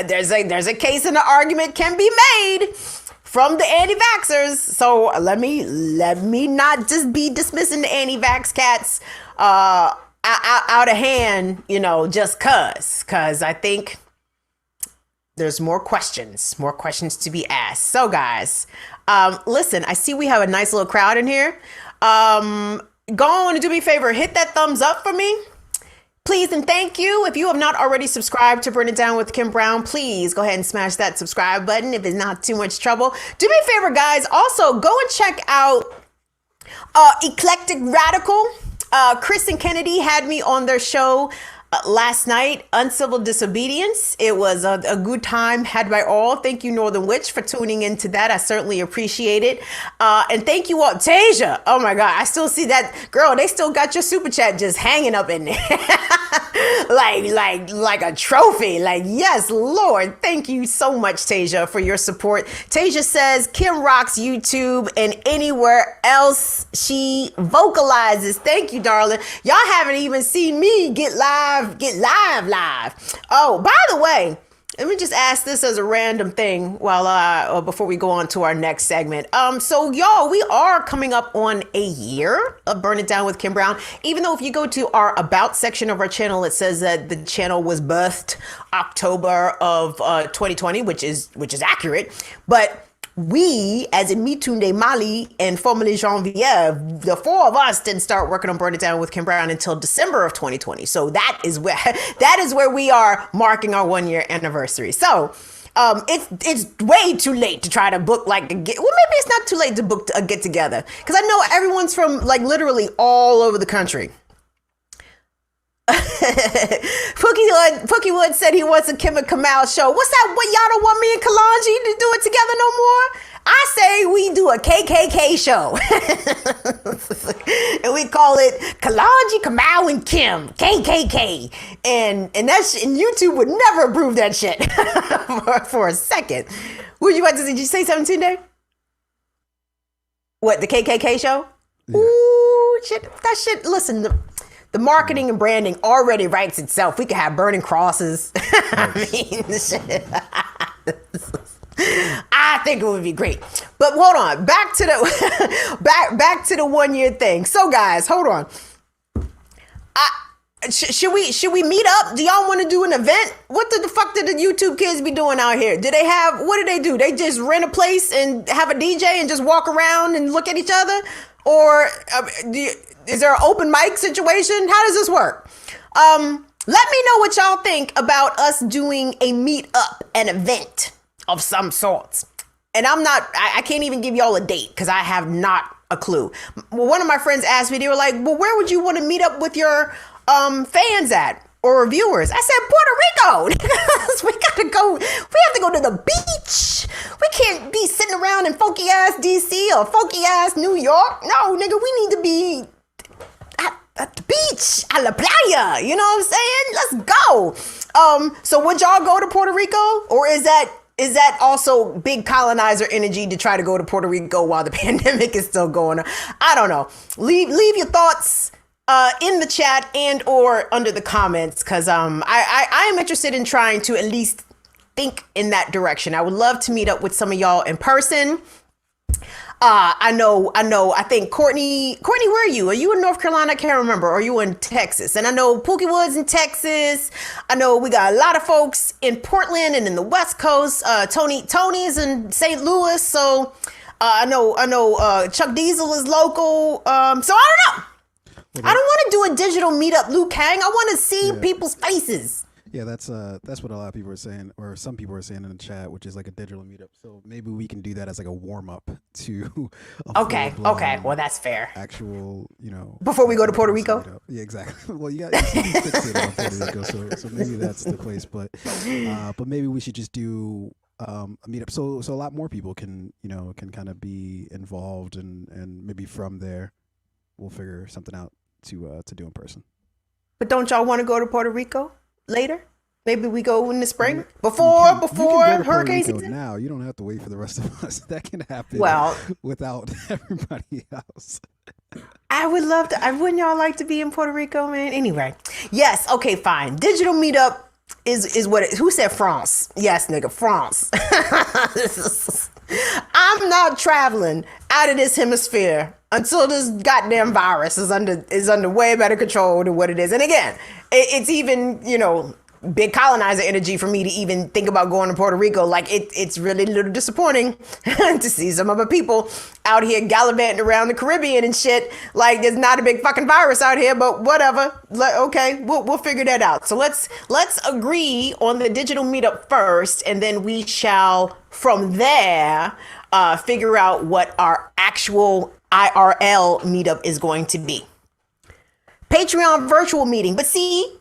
there's a case and an argument can be made from the anti-vaxxers. So let me not just be dismissing the anti-vax cats out of hand, just cause I think there's more questions to be asked. So guys, listen, I see we have a nice little crowd in here. Go on and do me a favor, hit that thumbs up for me. Please and thank you. If you have not already subscribed to Burn It Down with Kim Brown, please go ahead and smash that subscribe button if it's not too much trouble. Do me a favor, guys. Also, go and check out Eclectic Radical. Chris and Kennedy had me on their show last night, Uncivil Disobedience. It was a good time had by all. Thank you, Northern Witch, for tuning into that. I certainly appreciate it. And thank you all. Tasia, oh my God, I still see that. Girl, they still got your super chat just hanging up in there. like a trophy. Like, yes, Lord. Thank you so much, Tasia, for your support. Tasia says, Kim rocks YouTube and anywhere else she vocalizes. Thank you, darling. Y'all haven't even seen me get live. Oh, by the way, let me just ask this as a random thing before we go on to our next segment. So y'all, we are coming up on a year of Burn It Down with Kim Brown. Even though if you go to our About section of our channel, it says that the channel was birthed October of 2020, which is accurate. But we, as in Mitunde Mali and formerly Jean-Vieve, the four of us didn't start working on Burn It Down with Kim Brown until December of 2020. So that is where we are marking our 1 year anniversary. So it's way too late to try to book maybe it's not too late to book a get together, because I know everyone's from literally all over the country. Pookie Wood said he wants a Kim and Kamal show. What's that? What, y'all don't want me and Kalanji to do it together no more? I say we do a KKK show. And we call it Kalanji, Kamal, and Kim. KKK. And YouTube would never approve that shit for a second. What you about to say? Did you say 17 day? What, the KKK show? Yeah. Ooh, shit. That shit, listen, the marketing and branding already writes itself. We could have burning crosses. I mean, shit. I think it would be great. But hold on, back to the 1 year thing. So guys, hold on. Should we meet up? Do y'all want to do an event? What the fuck did the YouTube kids be doing out here? What do they do? They just rent a place and have a DJ and just walk around and look at each other? Or is there an open mic situation? How does this work? Let me know what y'all think about us doing a meet up, an event of some sorts. And I can't even give y'all a date because I have not a clue. Well, one of my friends asked me, they were like, well, where would you want to meet up with your fans at or viewers? I said, Puerto Rico. We have to go to the beach. We can't be sitting around in funky ass DC or funky ass New York. No, nigga, we need to be at the beach, a la playa. You know what I'm saying? Let's go. So would y'all go to Puerto Rico, or is that also big colonizer energy to try to go to Puerto Rico while the pandemic is still going on? I don't know. Leave your thoughts in the chat and or under the comments, because I am interested in trying to at least think in that direction. I would love to meet up with some of y'all in person. I think Courtney, where are you? Are you in North Carolina? I can't remember. Or are you in Texas? And I know Pookie Woods in Texas. I know we got a lot of folks in Portland and in the West Coast. Tony's in St. Louis. So I know Chuck Diesel is local. So I don't know. I don't want to do a digital meetup, Liu Kang. I want to see people's faces. Yeah, that's what a lot of people are saying, or some people are saying in the chat, which is like a digital meetup. So maybe we can do that as like a warm up to. Okay. Well, that's fair. Actual, before we go to Puerto Rico. Meetup. Yeah, exactly. Well, you got fixated on Puerto Rico, so maybe that's the place. But maybe we should just do a meetup, so a lot more people can kind of be involved, and maybe from there we'll figure something out to do in person. But don't y'all want to go to Puerto Rico later? Maybe we go in the spring You before can go to Puerto hurricane Rico season. now. You don't have to wait for the rest of us. That can happen Well, without everybody else. I would love to. Wouldn't y'all like to be in Puerto Rico, man? Anyway, yes. Okay, fine. Digital meetup is what? Who said France? Yes, nigga, France. I'm not traveling out of this hemisphere until this goddamn virus is under way better control than what it is. And again, it's even, big colonizer energy for me to even think about going to Puerto Rico. Like it's really a little disappointing to see some other people out here gallivanting around the Caribbean and shit. Like there's not a big fucking virus out here, but whatever. Okay, we'll figure that out. So let's agree on the digital meetup first, and then we shall from there figure out what our actual IRL meetup is going to be. Patreon virtual meeting, but see,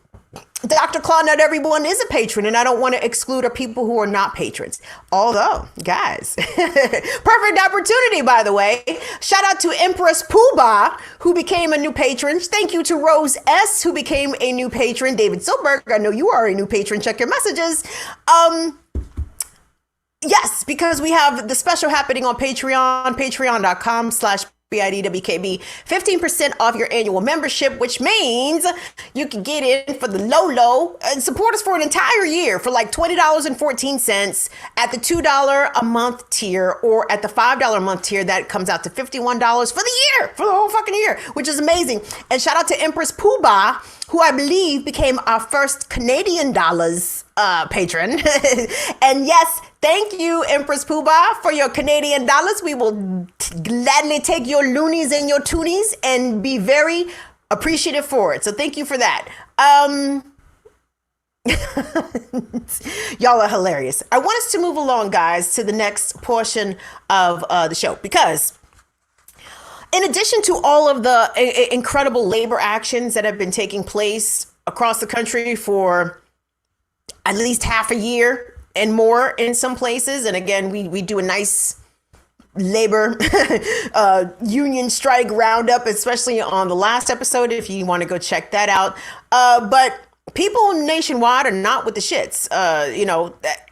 Dr. Claw, not everyone is a patron, and I don't want to exclude our people who are not patrons. Although, guys, perfect opportunity, by the way. Shout out to Empress Poobah, who became a new patron. Thank you to Rose S, who became a new patron. David Silberg, I know you are a new patron. Check your messages. Yes, because we have the special happening on Patreon, patreon.com/BIDWKB, 15% off your annual membership, which means you can get in for the low and support us for an entire year for like $20.14 at the $2 a month tier, or at the $5 a month tier. That comes out to $51 for the year, for the whole fucking year, which is amazing. And shout out to Empress Poobah, who I believe became our first Canadian dollars patron. And yes, thank you, Empress Poobah, for your Canadian dollars. We will gladly take your loonies and your toonies and be very appreciative for it. So thank you for that. Y'all are hilarious. I want us to move along, guys, to the next portion of the show, because in addition to all of the incredible labor actions that have been taking place across the country for at least half a year and more in some places, and again, we do a nice labor union strike roundup, especially on the last episode, if you want to go check that out. But people nationwide are not with the shits,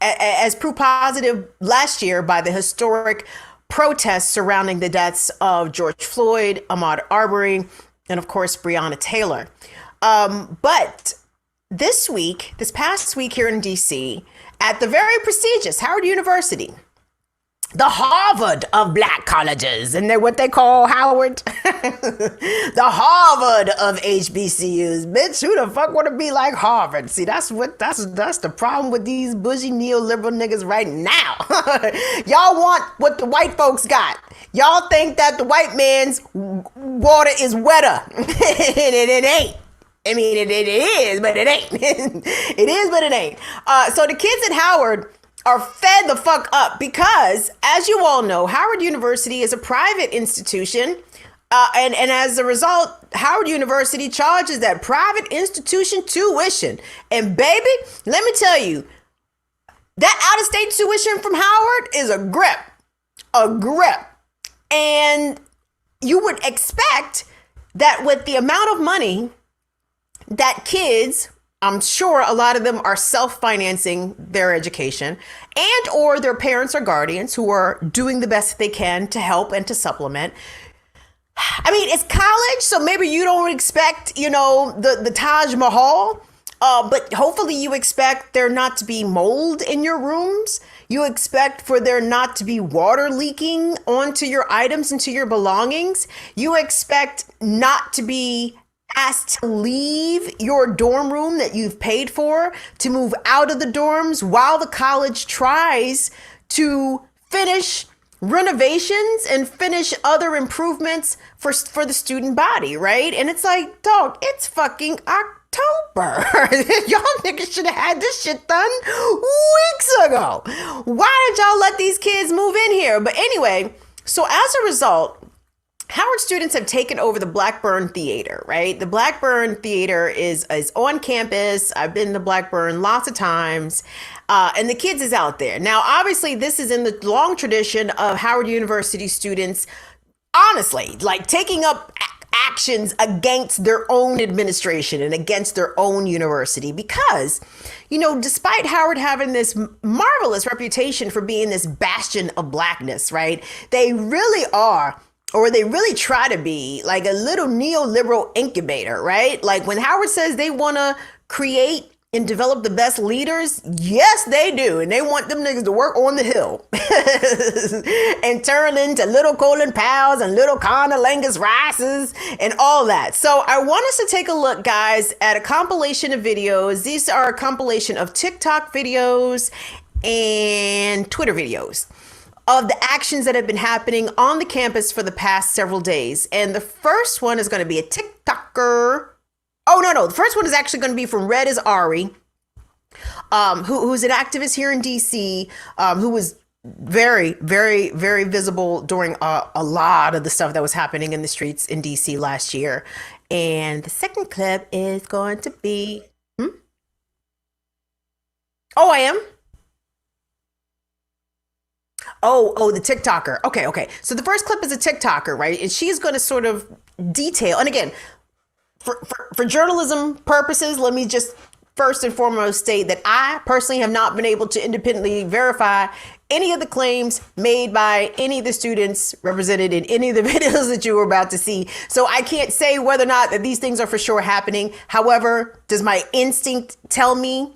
as proof positive last year by the historic protests surrounding the deaths of George Floyd, Ahmaud Arbery, and of course, Breonna Taylor. But this past week here in DC, at the very prestigious Howard University, the Harvard of black colleges, and they're what they call Howard, the Harvard of HBCUs. Bitch, who the fuck want to be like Harvard? See, that's the problem with these bougie neoliberal niggas right now. Y'all want what the white folks got. Y'all think that the white man's water is wetter, and it ain't. I mean, it is, but it ain't. It is, but it ain't. So the kids at Howard are fed the fuck up because, as you all know, Howard University is a private institution. And as a result, Howard University charges that private institution tuition. And baby, let me tell you, that out-of-state tuition from Howard is a grip. And you would expect that with the amount of money that kids, I'm sure a lot of them are self-financing their education, and or their parents or guardians who are doing the best they can to help and to supplement. I mean, it's college, so maybe you don't expect, the Taj Mahal, but hopefully you expect there not to be mold in your rooms. You expect for there not to be water leaking onto your items and to your belongings. You expect not to be asked to leave your dorm room that you've paid for, to move out of the dorms while the college tries to finish renovations and finish other improvements for the student body, right? And it's like, dog, it's fucking October. Y'all niggas should have had this shit done weeks ago. Why did y'all let these kids move in here? But anyway, so as a result, Howard students have taken over the Blackburn Theater, right? The Blackburn Theater is on campus. I've been to Blackburn lots of times, and the kids is out there. Now, obviously, this is in the long tradition of Howard University students, honestly, like taking up actions against their own administration and against their own university. Because, you know, despite Howard having this marvelous reputation for being this bastion of blackness, right? They really are, or they really try to be, like a little neoliberal incubator, right? Like when Howard says they want to create and develop the best leaders, yes, they do. And they want them niggas to work on the Hill and turn into little Colin Powells and little Condolingus Rices and all that. So I want us to take a look, guys, at a compilation of videos. These are a compilation of TikTok videos and Twitter videos of the actions that have been happening on the campus for the past several days. And the first one is going to be a TikToker. Oh, no. The first one is actually going to be from Red is Ari, who's an activist here in D.C., who was very, very, very visible during a lot of the stuff that was happening in the streets in D.C. last year. And the second clip is going to be... Oh, I am? Oh, the TikToker. Okay. So the first clip is a TikToker, right? And she's going to sort of detail, and again, for journalism purposes, let me just first and foremost state that I personally have not been able to independently verify any of the claims made by any of the students represented in any of the videos that you were about to see. So I can't say whether or not that these things are for sure happening. However, does my instinct tell me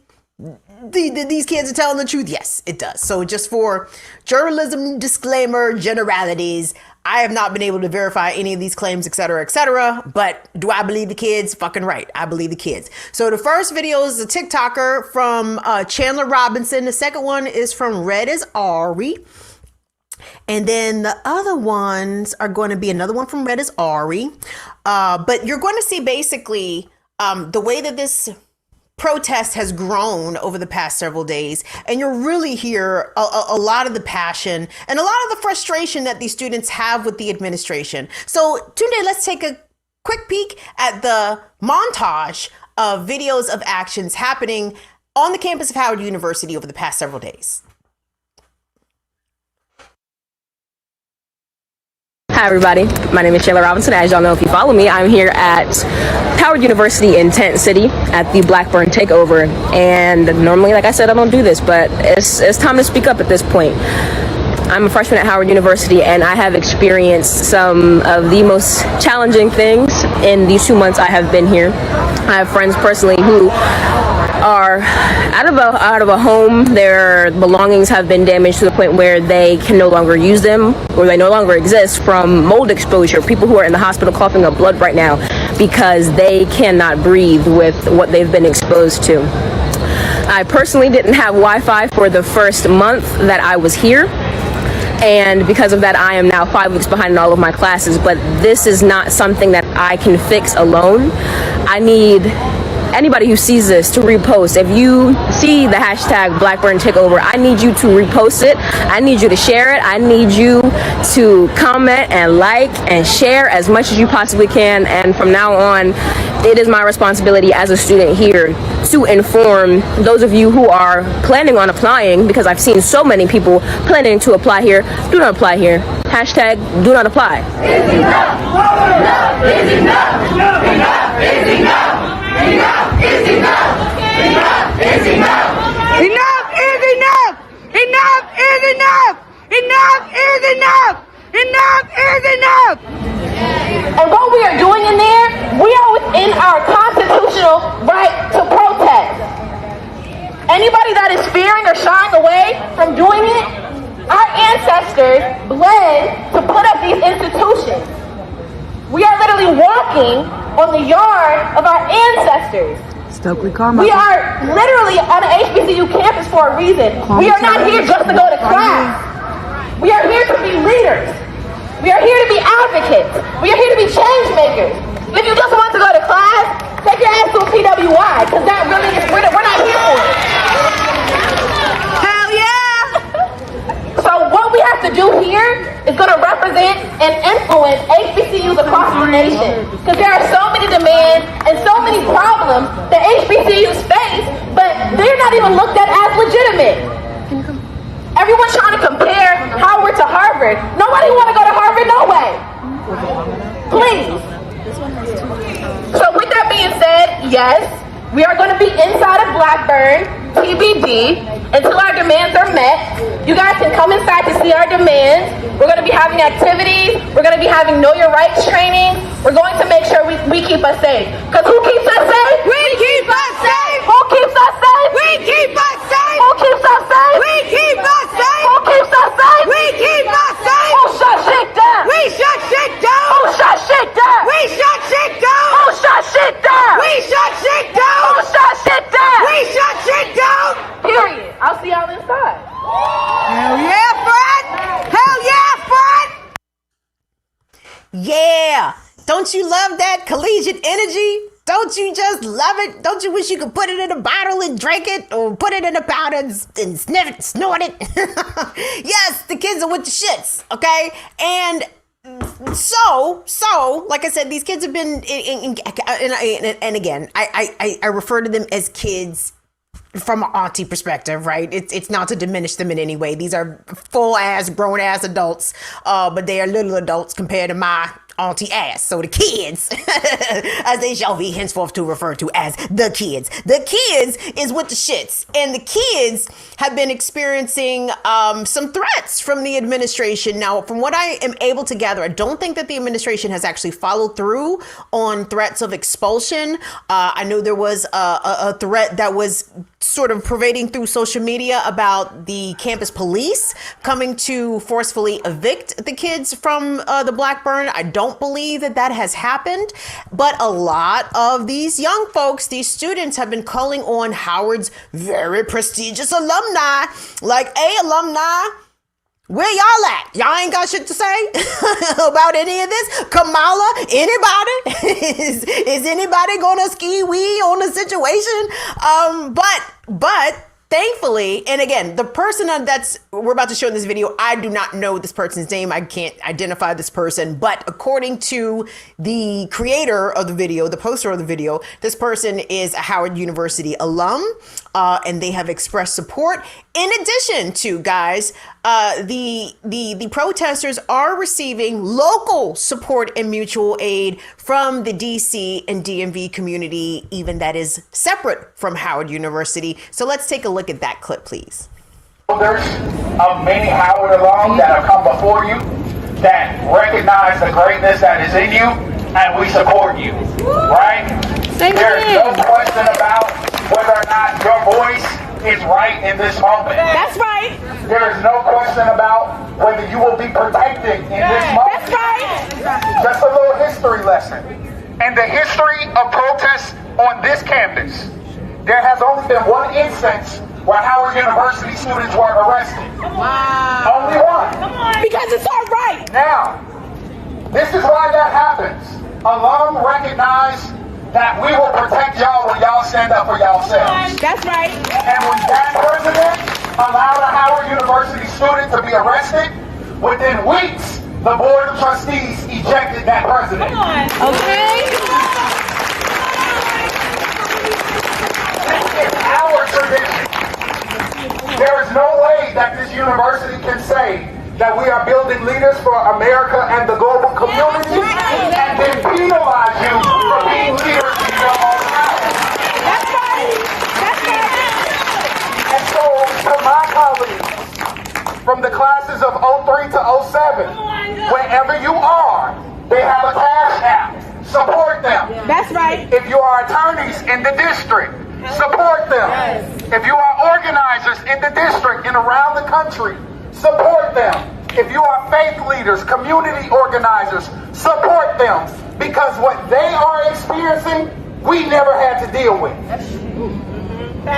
these kids are telling the truth? Yes, it does. So just for journalism disclaimer generalities, I have not been able to verify any of these claims, et cetera, but do I believe the kids? Fucking right. I believe the kids. So the first video is a TikToker from Chandler Robinson. The second one is from Red is Ari. And then the other ones are going to be another one from Red is Ari. But you're going to see basically the way that this protest has grown over the past several days, and you'll really hear a lot of the passion and a lot of the frustration that these students have with the administration. So Tunde, let's take a quick peek at the montage of videos of actions happening on the campus of Howard University over the past several days. Hi everybody, my name is Shayla Robinson. As y'all know, if you follow me, I'm here at Howard University in Tent City at the Blackburn Takeover. And normally, like I said, I don't do this, but it's time to speak up at this point. I'm a freshman at Howard University, and I have experienced some of the most challenging things in these 2 months I have been here. I have friends personally who are out of a home. Their belongings have been damaged to the point where they can no longer use them, or they no longer exist from mold exposure. People who are in the hospital coughing up blood right now because they cannot breathe with what they've been exposed to. I personally didn't have Wi-Fi for the first month that I was here, and because of that, I am now 5 weeks behind in all of my classes. But this is not something that I can fix alone. I need anybody who sees this to repost. If you see the hashtag Blackburn Takeover, I need you to repost it. I need you to share it. I need you to comment and like and share as much as you possibly can. And from now on, it is my responsibility as a student here to inform those of you who are planning on applying, because I've seen so many people planning to apply here. Do not apply here. Hashtag do not apply. Is enough. Enough is enough. Enough is enough. Enough is enough. Enough is enough. Enough is enough. Enough is enough. Enough is enough. Enough is enough. And what we are doing in there, we are within our constitutional right to protest. Anybody that is fearing or shying away from doing it, our ancestors bled to put up these institutions. We are literally walking on the yard of our ancestors. We are literally on an HBCU campus for a reason. We are not here just to go to class. We are here to be leaders. We are here to be advocates. We are here to be change makers. If you just want to go to class, take your ass to a PWI, because that really is, we're not here for it. Hell yeah! So what we have to do here is going to represent and influence HBCUs across the nation, because there are so many demands and so many problems that HBCUs face, but they're not even looked at as legitimate. Everyone's trying to compare Howard to Harvard. Nobody want to go to Harvard, no way. Please. So with that being said, yes, we are going to be inside of Blackburn, TBD, until our demands are met. You guys can come inside to see our demands. We're going to be having activities. We're going to be having Know Your Rights training. We're going to make sure we keep us safe. Because who keeps us safe? We keep us safe. Who keeps us safe? We keep us safe. Who keeps us safe? We keep us safe. Who keeps us safe? We keep us safe. Who shut shit down? We shut shit down. Who shut shit down? We shut shit down. Who shut shit down? We shut shit down. Who shut shit down? We shut shit down. Period. I'll see y'all inside. Hell yeah, Fred. Hell yeah, Fred. Yeah! Don't you love that collegiate energy? Don't you just love it? Don't you wish you could put it in a bottle and drink it, or put it in a powder and sniff it, snort it? Yes, the kids are with the shits, okay? And so, like I said, these kids have been, and again, I refer to them as kids from an auntie perspective, right? It's not to diminish them in any way. These are full-ass, grown-ass adults, but they are little adults compared to my auntie ass. So the kids, as they shall be henceforth to refer to as the kids. The kids is with the shits. And the kids have been experiencing some threats from the administration. Now, from what I am able to gather, I don't think that the administration has actually followed through on threats of expulsion. I know there was a threat that was sort of pervading through social media about the campus police coming to forcefully evict the kids from the Blackburn. I don't believe that has happened, but a lot of these young folks, these students, have been calling on Howard's very prestigious alumni, like, hey, alumni, where y'all at? Y'all ain't got shit to say about any of this? Kamala, anybody? is anybody gonna ski-wee on the situation? But thankfully, and again, the person that's we're about to show in this video, I do not know this person's name. I can't identify this person, but according to the creator of the video, the poster of the video, this person is a Howard University alum, and they have expressed support. In addition to, guys, the protesters are receiving local support and mutual aid from the DC and DMV community, even that is separate from Howard University. So let's take a look at that clip, please. Of many Howard alum that have come before you that recognize the greatness that is in you, and we support you, right? There's no question about whether or not your voice is right in this moment. That's right. There is no question about whether you will be protected in this moment. That's right. Just a little history lesson. In the history of protests on this campus, there has only been one instance where Howard University students were arrested. Wow. Only one. Because it's our right. Now, this is why that happens. Alum recognize that we will protect y'all when y'all stand up for yourselves. That's right. And when that president allowed a Howard University student to be arrested, within weeks, the Board of Trustees ejected that president. Okay. This is our tradition. There is no way that this university can say that we are building leaders for America and the global community and then penalize you for being leaders in your own house. That's right. That's right. And so, to my colleagues, from the classes of 03 to 07, wherever you are, they have a cash app. Support them. That's right. If you are attorneys in the district, support them. If you are organizers in the district and around the country, support them. If you are faith leaders, community organizers, support them. Because what they are experiencing, we never had to deal with.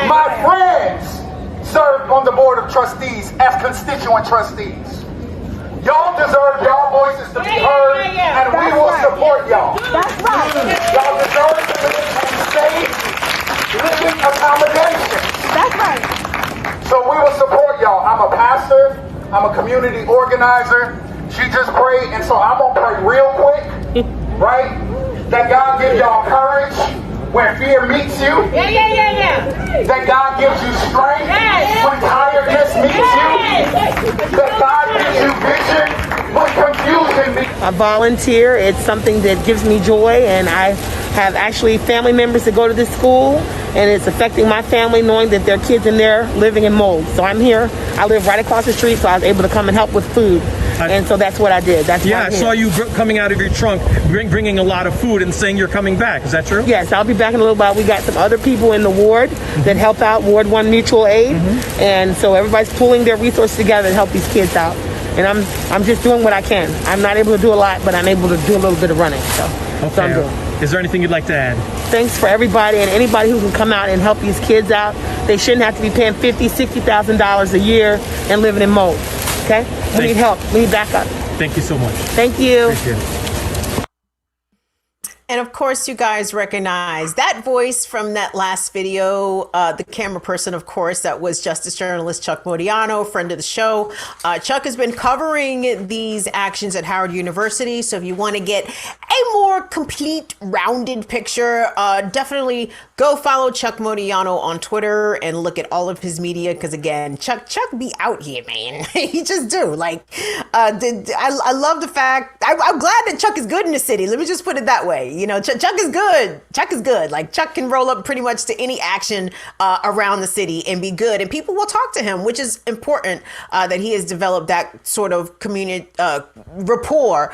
My friends served on the Board of Trustees as constituent trustees. Y'all deserve y'all voices to be heard, and we will support y'all. That's right. Y'all deserve to live in safe, living accommodations. That's right. So we will support y'all. I'm a pastor. I'm a community organizer. She just prayed, and so I'm going to pray real quick, right? That God gives y'all courage where fear meets you. Yeah. That God gives you strength when tiredness meets you. That God gives you vision Quit confusing me. I volunteer. It's something that gives me joy, and I have actually family members that go to this school, and it's affecting my family knowing that their kids in there living in mold. So I'm here. I live right across the street, so I was able to come and help with food. And so that's what I did. That's I saw you coming out of your trunk, bringing a lot of food and saying you're coming back. Is that true? Yes, I'll be back in a little while. We got some other people in the ward that help out, Ward 1 Mutual Aid. And so everybody's pulling their resources together to help these kids out. And I'm just doing what I can. I'm not able to do a lot, but I'm able to do a little bit of running. So I'm doing. Is there anything you'd like to add? Thanks for everybody and anybody who can come out and help these kids out. They shouldn't have to be paying $50,000, $60,000 a year and living in mold. Okay? We need help. We need backup. Thank you so much. Thank you. Appreciate it. And of course, you guys recognize that voice from that last video. The camera person, of course, that was justice journalist Chuck Modiano, friend of the show. Chuck has been covering these actions at Howard University. So if you want to get a more complete, rounded picture, definitely go follow Chuck Modiano on Twitter and look at all of his media. Because again, Chuck be out here, man. He just do. Like, I love the fact. I'm glad that Chuck is good in the city. Let me just put it that way. You know, Chuck is good. Chuck is good. Like, Chuck can roll up pretty much to any action around the city and be good. And people will talk to him, which is important that he has developed that sort of community rapport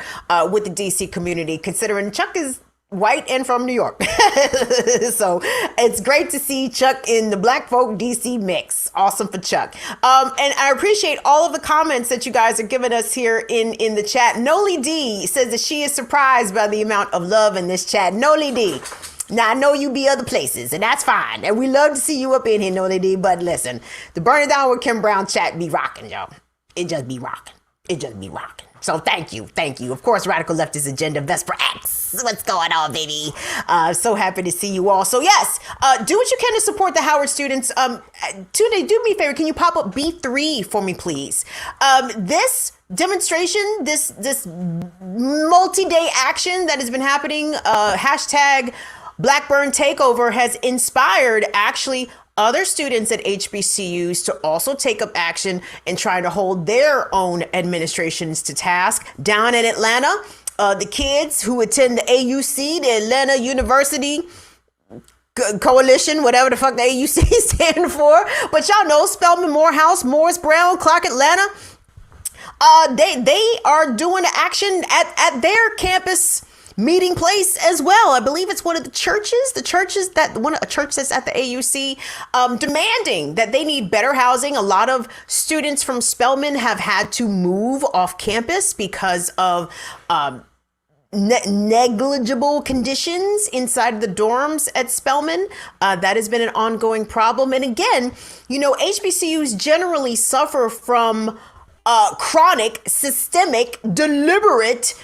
with the DC community, considering Chuck is white and from New York. So it's great to see Chuck in the Black folk DC mix. Awesome for Chuck. And I appreciate all of the comments that you guys are giving us here in the chat. Noli D says that she is surprised by the amount of love in this chat. Noli D. Now, I know you be other places, and that's fine. And we love to see you up in here, Noli D. But listen, the Burn It Down with Kim Brown chat be rocking, y'all. It just be rocking. It just be rocking. So thank you. Of course, Radical Leftist Agenda, Vesper X. What's going on, baby? So happy to see you all. So yes, do what you can to support the Howard students. Today, do me a favor. Can you pop up B3 for me, please? This demonstration, this multi-day action that has been happening, hashtag Blackburn Takeover, has inspired actually other students at HBCUs to also take up action and try to hold their own administrations to task. Down in Atlanta, the kids who attend the AUC, the Atlanta University Coalition, whatever the fuck the AUC stand for, but y'all know Spelman, Morehouse, Morris Brown, Clark, Atlanta. They are doing action at their campus meeting place as well. I believe it's one of the churches a church that's at the AUC, demanding that they need better housing. A lot of students from Spelman have had to move off campus because of negligible conditions inside the dorms at Spelman. That has been an ongoing problem. And again, you know, HBCUs generally suffer from chronic, systemic, deliberate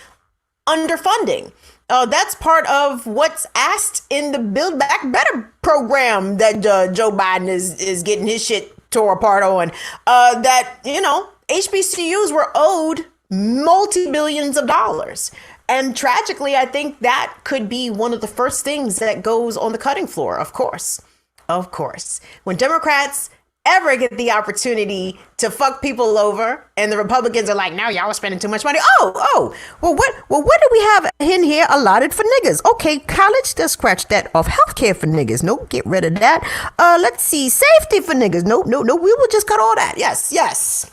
underfunding. That's part of what's asked in the Build Back Better program that Joe Biden is getting his shit tore apart on. That, you know, HBCUs were owed multi-billions of dollars. And tragically, I think that could be one of the first things that goes on the cutting floor, of course. Of course. When Democrats ever get the opportunity to fuck people over and the Republicans are like, now y'all are spending too much money. Well, what do we have in here allotted for niggas? Okay, college, let's scratch that off. Healthcare for niggas. Nope, get rid of that. Let's see, safety for niggas. Nope, we will just cut all that. Yes.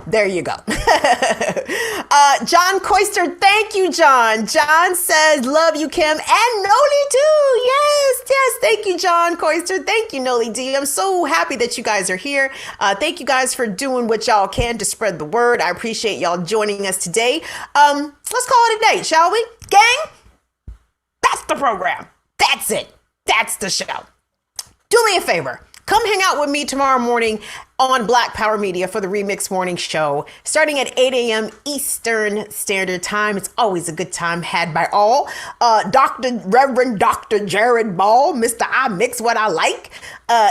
There you go. John Coister, thank you, John. John says, love you, Kim, and Noli too. Yes, thank you, John Coister. Thank you, Noli D. I'm so happy that you guys are here. Thank you guys for doing what y'all can to spread the word. I appreciate y'all joining us today. Let's call it a day, shall we? Gang, that's the program. That's it. That's the show. Do me a favor. Come hang out with me tomorrow morning on Black Power Media for the Remix Morning Show, starting at 8 a.m. Eastern Standard Time. It's always a good time had by all. Reverend Dr. Jared Ball, Mr. I Mix What I Like,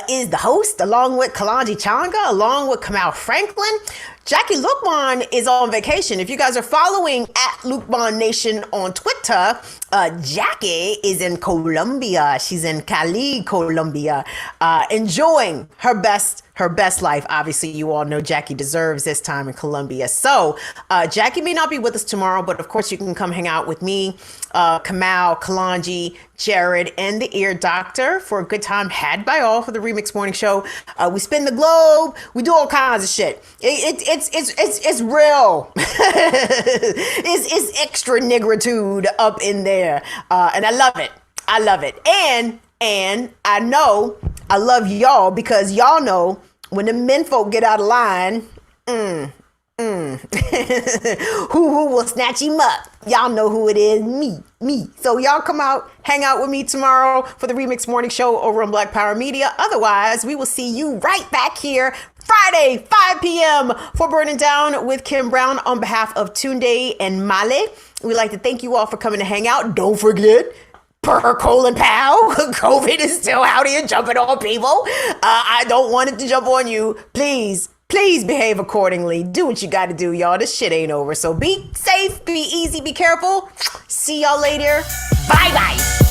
is the host, along with Kalonji Changa, along with Kamal Franklin. Jackie Lukman is on vacation. If you guys are following at Lukman Nation on Twitter, Jackie is in Colombia. She's in Cali, Colombia, enjoying her best her best life. Obviously, you all know Jackie deserves this time in Columbia. So Jackie may not be with us tomorrow, but of course you can come hang out with me, Kamal, Kalanji, Jared, and the Ear Doctor for a good time had by all for the Remix Morning Show. We spin the globe. We do all kinds of shit. It's real. it's extra nigritude up in there. And I love it. I love it. And I know I love y'all because y'all know when the men folk get out of line, who will snatch him up? Y'all know who it is, me. So y'all come out, hang out with me tomorrow for the Remix Morning Show over on Black Power Media. Otherwise, we will see you right back here Friday, 5 p.m. for Burning Down with Kim Brown on behalf of Tunde and Male. We'd like to thank you all for coming to hang out. Don't forget, per Colin Powell, COVID is still out here jumping on people. I don't want it to jump on you. Please behave accordingly. Do what you got to do, y'all. This shit ain't over. So be safe, be easy, be careful. See y'all later. Bye-bye.